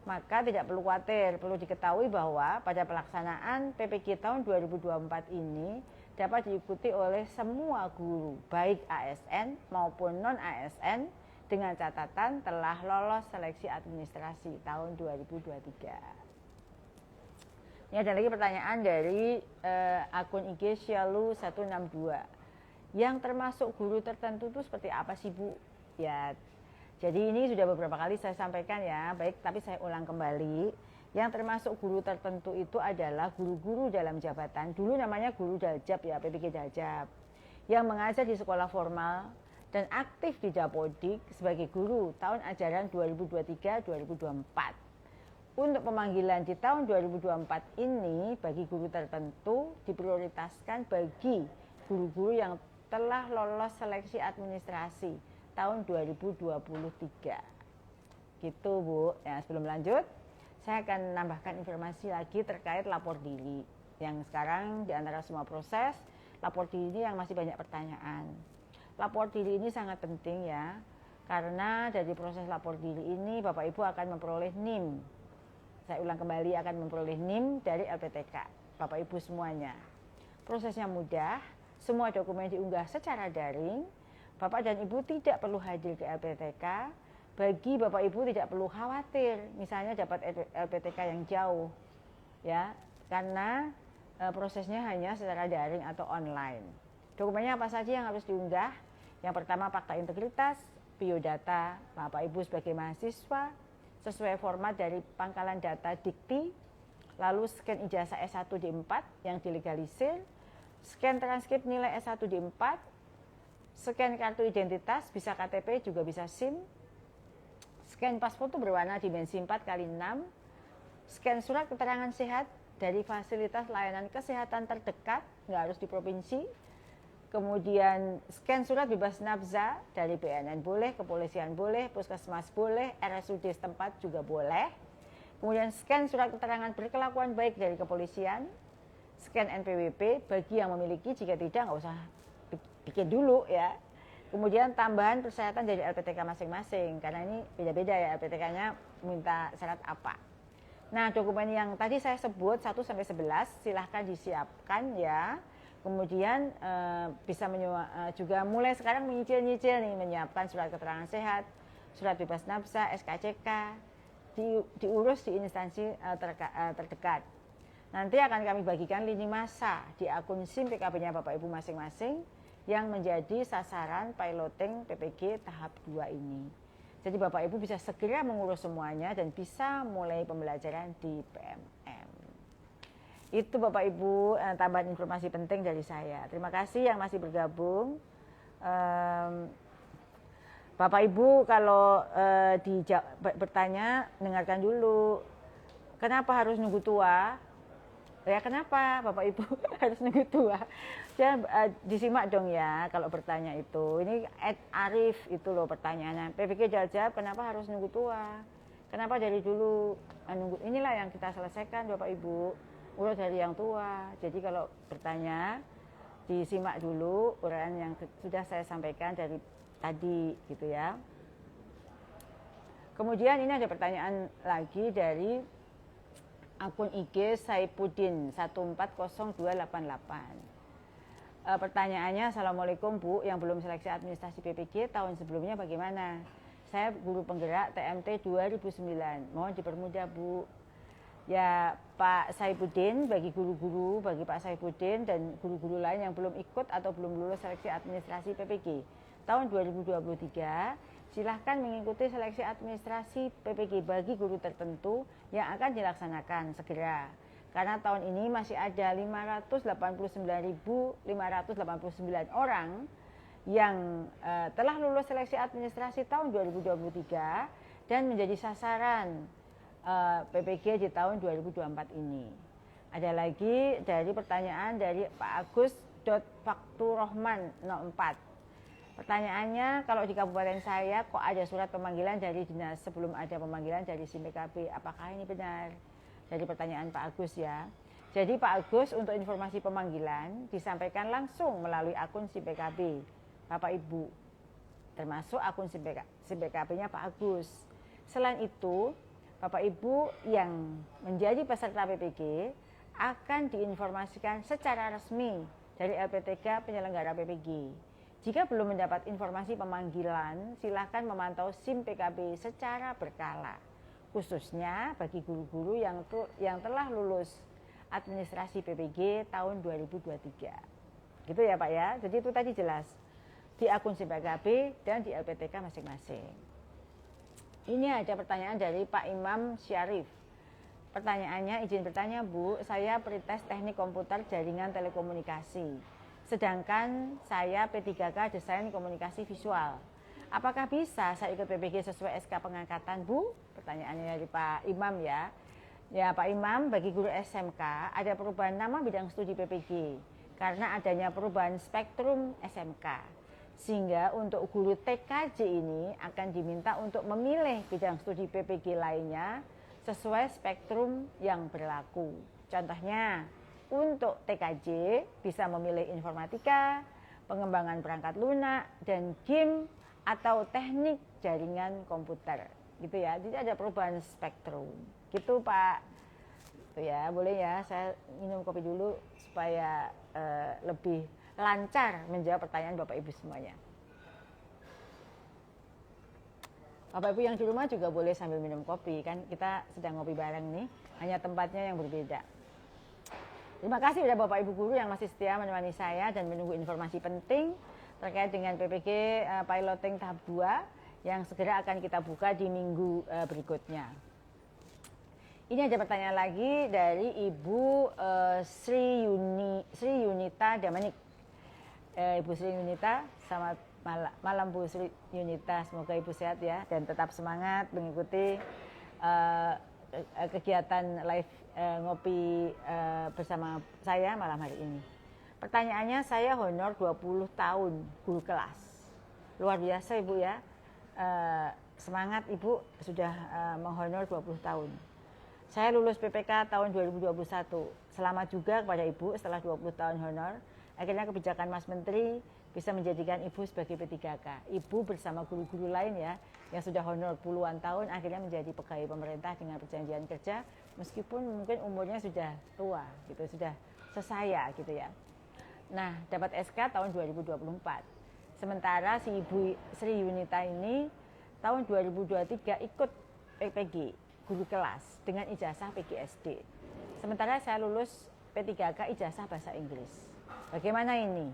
maka tidak perlu khawatir. Perlu diketahui bahwa pada pelaksanaan PPG tahun 2024 ini dapat diikuti oleh semua guru, baik ASN maupun non-ASN, dengan catatan telah lolos seleksi administrasi tahun 2023. Ini ada lagi pertanyaan dari akun IG Syalu 162. Yang termasuk guru tertentu itu seperti apa sih Bu? Ya, jadi ini sudah beberapa kali saya sampaikan ya, baik, tapi saya ulang kembali. Yang termasuk guru tertentu itu adalah guru-guru dalam jabatan, dulu namanya guru daljab ya, PPG daljab, yang mengajar di sekolah formal dan aktif di Dapodik sebagai guru tahun ajaran 2023-2024. Untuk pemanggilan di tahun 2024 ini bagi guru tertentu diprioritaskan bagi guru-guru yang telah lolos seleksi administrasi tahun 2023. Gitu Bu. Ya, sebelum lanjut, saya akan menambahkan informasi lagi terkait lapor diri. Yang sekarang di antara semua proses, lapor diri ini yang masih banyak pertanyaan. Lapor diri ini sangat penting ya, karena dari proses lapor diri ini Bapak Ibu akan memperoleh NIM. Saya ulang kembali, akan memperoleh NIM dari LPTK, Bapak Ibu semuanya. Prosesnya mudah, semua dokumen diunggah secara daring. Bapak dan Ibu tidak perlu hadir ke LPTK. Bagi Bapak Ibu tidak perlu khawatir, misalnya dapat LPTK yang jauh, ya, karena prosesnya hanya secara daring atau online. Dokumennya apa saja yang harus diunggah? Yang pertama, fakta integritas, biodata Bapak Ibu sebagai mahasiswa sesuai format dari pangkalan data Dikti, lalu scan ijazah S1 D4 yang dilegalisir, scan transkrip nilai S1 D4, scan kartu identitas, bisa KTP juga bisa SIM, scan paspor berwarna dimensi 4x6, scan surat keterangan sehat dari fasilitas layanan kesehatan terdekat, nggak harus di provinsi. Kemudian scan surat bebas nafza dari BNN boleh, kepolisian boleh, puskesmas boleh, RSUD setempat juga boleh. Kemudian scan surat keterangan berkelakuan baik dari kepolisian, scan NPWP bagi yang memiliki, jika tidak nggak usah bikin dulu ya. Kemudian tambahan persyaratan dari LPTK masing-masing, karena ini beda-beda ya LPTK-nya minta syarat apa. Nah, dokumen yang tadi saya sebut 1-11 silahkan disiapkan ya. Kemudian bisa juga mulai sekarang menyicil-nyicil nih, menyiapkan surat keterangan sehat, surat bebas nafza, SKCK, diurus di instansi terdekat. Nanti akan kami bagikan lini masa di akun SIM PKB-nya Bapak Ibu masing-masing yang menjadi sasaran piloting PPG tahap 2 ini. Jadi Bapak Ibu bisa segera mengurus semuanya dan bisa mulai pembelajaran di PMM. Itu Bapak Ibu tambahan informasi penting dari saya. Terima kasih yang masih bergabung. Bapak Ibu kalau bertanya, dengarkan dulu. Kenapa harus nunggu tua? Ya kenapa Bapak Ibu harus nunggu tua? Ya, disimak dong ya kalau bertanya itu. Ini Ed Arif itu loh pertanyaannya. PPG Jajab kenapa harus nunggu tua? Kenapa dari dulu nunggu? Inilah yang kita selesaikan Bapak Ibu. Urut dari yang tua. Jadi kalau bertanya disimak dulu uraian yang sudah saya sampaikan dari tadi gitu ya. Kemudian ini ada pertanyaan lagi dari akun IG Saipudin 140288. Pertanyaannya, Assalamualaikum Bu, yang belum seleksi administrasi PPG tahun sebelumnya bagaimana? Saya guru penggerak TMT 2009, mohon dipermudah Bu. Ya Pak Saipudin, bagi guru-guru, bagi Pak Saipudin dan guru-guru lain yang belum ikut atau belum lulus seleksi administrasi PPG tahun 2023, silahkan mengikuti seleksi administrasi PPG bagi guru tertentu yang akan dilaksanakan segera. Karena tahun ini masih ada 589.589 orang yang telah lulus seleksi administrasi tahun 2023 dan menjadi sasaran PPG di tahun 2024 ini. Ada lagi dari pertanyaan dari Pak Agus.Fakturohman 04. Pertanyaannya, kalau di kabupaten saya kok ada surat pemanggilan dari dinas sebelum ada pemanggilan dari SIM PKB, apakah ini benar? Dari pertanyaan Pak Agus ya. Jadi Pak Agus, untuk informasi pemanggilan disampaikan langsung melalui akun SIM PKB Bapak Ibu, termasuk akun SIM PKB-nya Pak Agus. Selain itu, Bapak Ibu yang menjadi peserta PPG akan diinformasikan secara resmi dari LPTK penyelenggara PPG. Jika belum mendapat informasi pemanggilan, silakan memantau SIM PKB secara berkala, khususnya bagi guru-guru yang telah lulus administrasi PPG tahun 2023. Gitu ya Pak ya, jadi itu tadi jelas di akun SIM PKB dan di LPTK masing-masing. Ini ada pertanyaan dari Pak Imam Syarif. Pertanyaannya, izin bertanya Bu, saya pretest teknik komputer jaringan telekomunikasi. Sedangkan saya P3K desain komunikasi visual. Apakah bisa saya ikut PPG sesuai SK pengangkatan Bu? Pertanyaannya dari Pak Imam ya. Ya Pak Imam, bagi guru SMK ada perubahan nama bidang studi PPG karena adanya perubahan spektrum SMK. Sehingga untuk guru TKJ ini akan diminta untuk memilih bidang studi PPG lainnya sesuai spektrum yang berlaku. Contohnya, untuk TKJ bisa memilih informatika, pengembangan perangkat lunak, dan game atau teknik jaringan komputer. Gitu ya, jadi ada perubahan spektrum. Gitu Pak. Itu ya, boleh ya, saya minum kopi dulu supaya lebih lancar menjawab pertanyaan Bapak Ibu semuanya. Bapak Ibu yang di rumah juga boleh sambil minum kopi, kan kita sedang ngopi bareng nih, hanya tempatnya yang berbeda. Terima kasih kepada Bapak Ibu guru yang masih setia menemani saya dan menunggu informasi penting terkait dengan PPG piloting tahap 2 yang segera akan kita buka di minggu berikutnya. Ini ada pertanyaan lagi dari Ibu Sri Yunita Damanik. Ibu Sri Yunita, selamat malam Bu Sri Yunita, semoga Ibu sehat ya dan tetap semangat mengikuti kegiatan live ngopi bersama saya malam hari ini. Pertanyaannya, saya honor 20 tahun guru kelas. Luar biasa Ibu ya. Semangat Ibu sudah menghonor 20 tahun. Saya lulus PPK tahun 2021. Selamat juga kepada Ibu setelah 20 tahun honor. Akhirnya kebijakan Mas Menteri bisa menjadikan Ibu sebagai P3K. Ibu bersama guru-guru lain ya yang sudah honor puluhan tahun akhirnya menjadi pegawai pemerintah dengan perjanjian kerja meskipun mungkin umurnya sudah tua gitu, sudah sesaya gitu ya. Nah, dapat SK tahun 2024. Sementara si Ibu Sri Yunita ini tahun 2023 ikut PPG guru kelas dengan ijazah PGSD. Sementara saya lulus P3K ijazah bahasa Inggris. Bagaimana ini?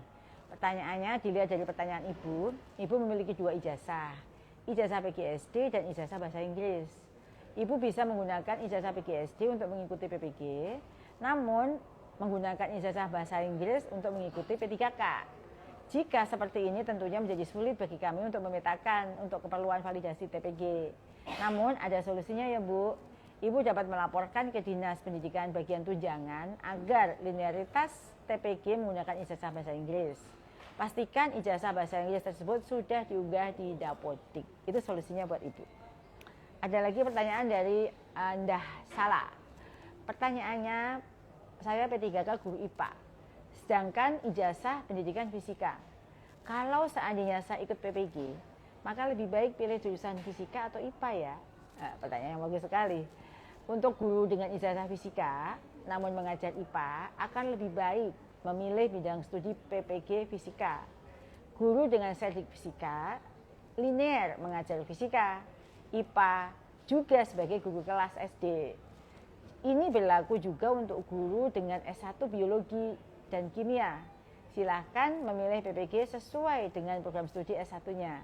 Pertanyaannya dilihat dari pertanyaan Ibu. Ibu memiliki 2 ijazah. Ijazah PGSD dan ijazah bahasa Inggris. Ibu bisa menggunakan ijazah PGSD untuk mengikuti PPG, namun menggunakan ijazah bahasa Inggris untuk mengikuti P3K. Jika seperti ini tentunya menjadi sulit bagi kami untuk memetakan untuk keperluan validasi TPG. Namun ada solusinya ya Bu. Ibu dapat melaporkan ke Dinas Pendidikan bagian tunjangan agar linearitas TPG menggunakan ijazah bahasa Inggris. Pastikan ijazah bahasa Inggris tersebut sudah diunggah di Dapodik. Itu solusinya buat Ibu. Ada lagi pertanyaan dari Andah Salah. Pertanyaannya, saya P3K guru IPA, sedangkan ijazah pendidikan fisika. Kalau seandainya saya ikut PPG, maka lebih baik pilih jurusan fisika atau IPA ya? Nah, pertanyaan yang bagus sekali. Untuk guru dengan ijazah fisika, namun mengajar IPA, akan lebih baik memilih bidang studi PPG fisika. Guru dengan sertif fisika, linear mengajar fisika, IPA juga sebagai guru kelas SD. Ini berlaku juga untuk guru dengan S1 biologi dan kimia. Silahkan memilih PPG sesuai dengan program studi S1-nya.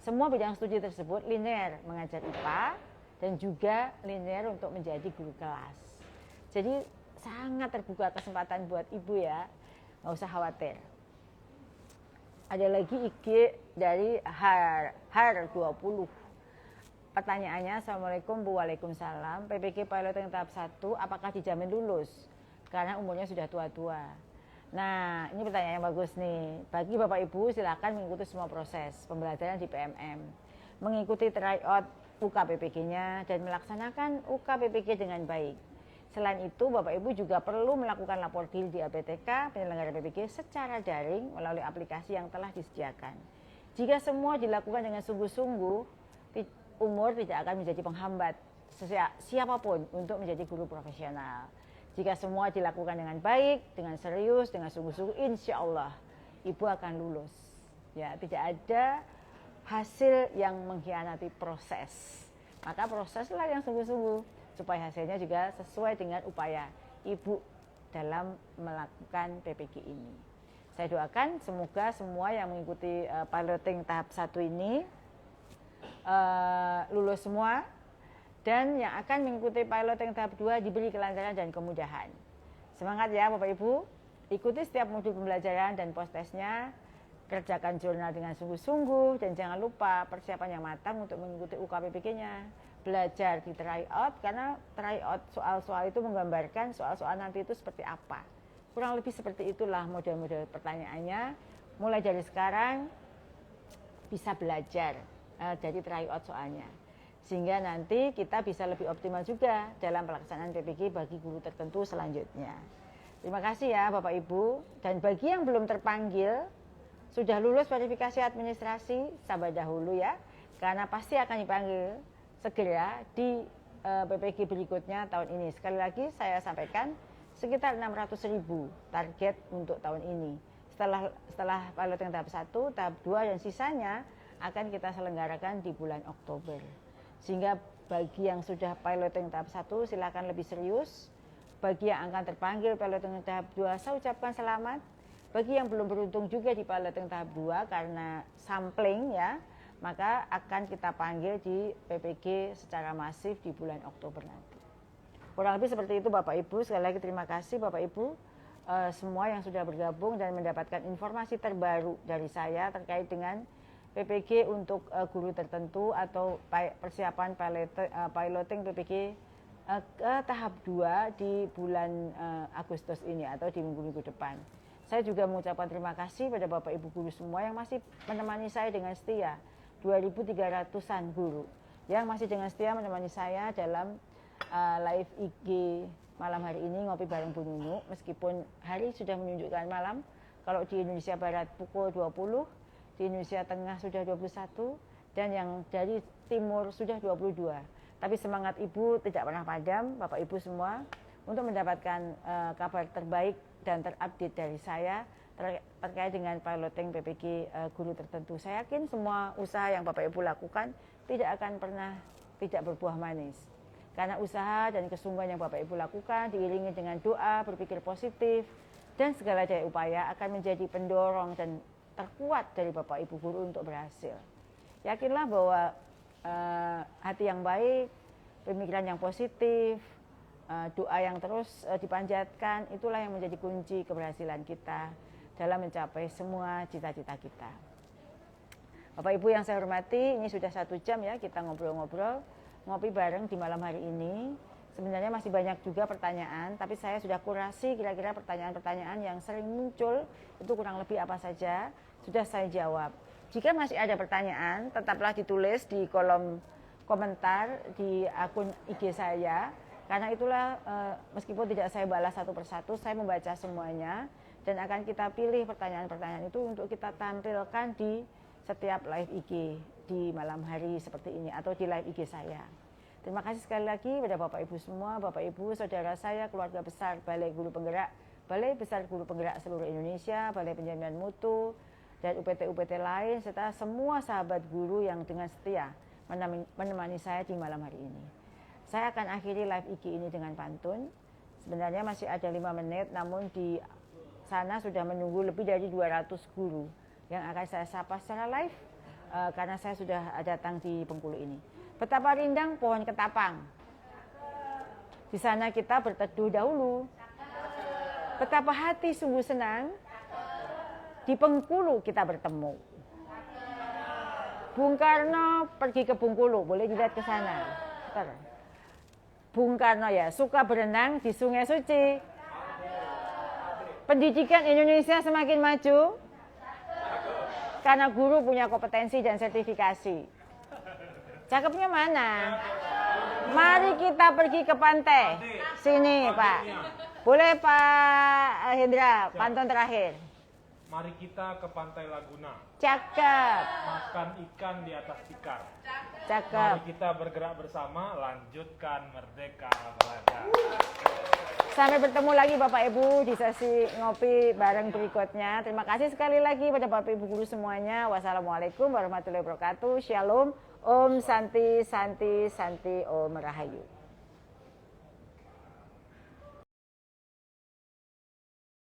Semua bidang studi tersebut linear mengajar IPA dan juga linear untuk menjadi guru kelas. Jadi sangat terbuka kesempatan buat Ibu ya, nggak usah khawatir. Ada lagi IG dari Har20. Pertanyaannya, Assalamualaikum Bu, Waalaikumsalam. PPG piloting tahap 1 apakah dijamin lulus? Karena umurnya sudah tua-tua. Nah, ini pertanyaan yang bagus nih. Bagi Bapak Ibu silakan mengikuti semua proses pembelajaran di PMM. Mengikuti tryout UKPPG-nya dan melaksanakan UKPPG dengan baik. Selain itu, Bapak Ibu juga perlu melakukan lapor diri di APTK penyelenggara PPG secara daring melalui aplikasi yang telah disediakan. Jika semua dilakukan dengan sungguh-sungguh, umur tidak akan menjadi penghambat siapapun untuk menjadi guru profesional. Jika semua dilakukan dengan baik, dengan serius, dengan sungguh-sungguh, insya Allah Ibu akan lulus. Ya, tidak ada hasil yang mengkhianati proses. Maka proseslah yang sungguh-sungguh supaya hasilnya juga sesuai dengan upaya Ibu dalam melakukan PPG ini. Saya doakan semoga semua yang mengikuti piloting tahap 1 ini lulus semua, dan yang akan mengikuti piloting tahap 2 diberi kelancaran dan kemudahan. Semangat ya Bapak Ibu, ikuti setiap modul pembelajaran dan post-testnya, kerjakan jurnal dengan sungguh-sungguh, dan jangan lupa persiapan yang matang untuk mengikuti UKPPG-nya. Belajar di tryout, karena tryout soal-soal itu menggambarkan soal-soal nanti itu seperti apa. Kurang lebih seperti itulah model-model pertanyaannya. Mulai dari sekarang bisa belajar dari tryout soalnya. Sehingga nanti kita bisa lebih optimal juga dalam pelaksanaan PPG bagi guru tertentu selanjutnya. Terima kasih ya Bapak Ibu. Dan bagi yang belum terpanggil, sudah lulus verifikasi administrasi, sabar dahulu ya. Karena pasti akan dipanggil segera di PPG berikutnya tahun ini. Sekali lagi saya sampaikan, sekitar 600.000 target untuk tahun ini. Setelah piloting tahap 1, tahap 2 dan sisanya akan kita selenggarakan di bulan Oktober. Sehingga bagi yang sudah piloting tahap 1 silakan lebih serius. Bagi yang akan terpanggil piloting tahap 2 saya ucapkan selamat. Bagi yang belum beruntung juga di piloting tahap 2 karena sampling ya, maka akan kita panggil di PPG secara masif di bulan Oktober nanti. Kurang lebih seperti itu Bapak Ibu. Sekali lagi terima kasih Bapak Ibu semua yang sudah bergabung dan mendapatkan informasi terbaru dari saya terkait dengan PPG untuk guru tertentu atau persiapan piloting PPG ke tahap 2 di bulan Agustus ini atau di minggu-minggu depan. Saya juga mengucapkan terima kasih pada Bapak Ibu guru semua yang masih menemani saya dengan setia, 2.300-an guru yang masih dengan setia menemani saya dalam live IG malam hari ini ngopi bareng Bu Nunu, meskipun hari sudah menunjukkan malam. Kalau di Indonesia Barat pukul 20, di Indonesia Tengah sudah 21, dan yang dari Timur sudah 22. Tapi semangat Ibu tidak pernah padam, Bapak Ibu semua, untuk mendapatkan kabar terbaik dan terupdate dari saya terkait dengan piloting PPG guru tertentu. Saya yakin semua usaha yang Bapak Ibu lakukan tidak akan pernah tidak berbuah manis. Karena usaha dan kesungguhan yang Bapak Ibu lakukan diiringi dengan doa, berpikir positif, dan segala daya upaya akan menjadi pendorong dan terkuat dari Bapak Ibu guru untuk berhasil. Yakinlah bahwa hati yang baik, pemikiran yang positif, doa yang terus dipanjatkan, itulah yang menjadi kunci keberhasilan kita dalam mencapai semua cita-cita kita. Bapak Ibu yang saya hormati, ini sudah 1 jam ya kita ngobrol-ngobrol, ngopi bareng di malam hari ini. Sebenarnya masih banyak juga pertanyaan, tapi saya sudah kurasi kira-kira pertanyaan-pertanyaan yang sering muncul, itu kurang lebih apa saja, sudah saya jawab. Jika masih ada pertanyaan, tetaplah ditulis di kolom komentar di akun IG saya, karena itulah meskipun tidak saya balas satu persatu, saya membaca semuanya, dan akan kita pilih pertanyaan-pertanyaan itu untuk kita tampilkan di setiap live IG di malam hari seperti ini atau di live IG saya. Terima kasih sekali lagi pada Bapak Ibu semua, Bapak Ibu, saudara saya, keluarga besar Balai Guru Penggerak, Balai Besar Guru Penggerak seluruh Indonesia, Balai Penjaminan Mutu, dan UPT-UPT lain, serta semua sahabat guru yang dengan setia menemani saya di malam hari ini. Saya akan akhiri live IG ini dengan pantun. Sebenarnya masih ada 5 menit, namun di sana sudah menunggu lebih dari 200 guru yang akan saya sapa secara live karena saya sudah datang di Bengkulu ini. Betapa rindang pohon ketapang. Di sana kita berteduh dahulu. Betapa hati sungguh senang. Di Bengkulu kita bertemu. Bung Karno pergi ke Bengkulu, boleh dilihat ke sana. Bung Karno ya suka berenang di Sungai Suci. Pendidikan Indonesia semakin maju karena guru punya kompetensi dan sertifikasi. Cakepnya mana? Mari kita pergi ke pantai. Sini Pak. Boleh Pak Hendra, pantun terakhir.
Mari kita ke Pantai Laguna.
Cakep.
Makan ikan di atas tikar.
Cakep.
Mari kita bergerak bersama, lanjutkan Merdeka Belajar.
Sampai bertemu lagi Bapak Ibu di sesi ngopi bareng berikutnya. Terima kasih sekali lagi pada Bapak Ibu guru semuanya. Wassalamualaikum warahmatullahi wabarakatuh. Shalom. Om Santi Santi Santi Om Rahayu.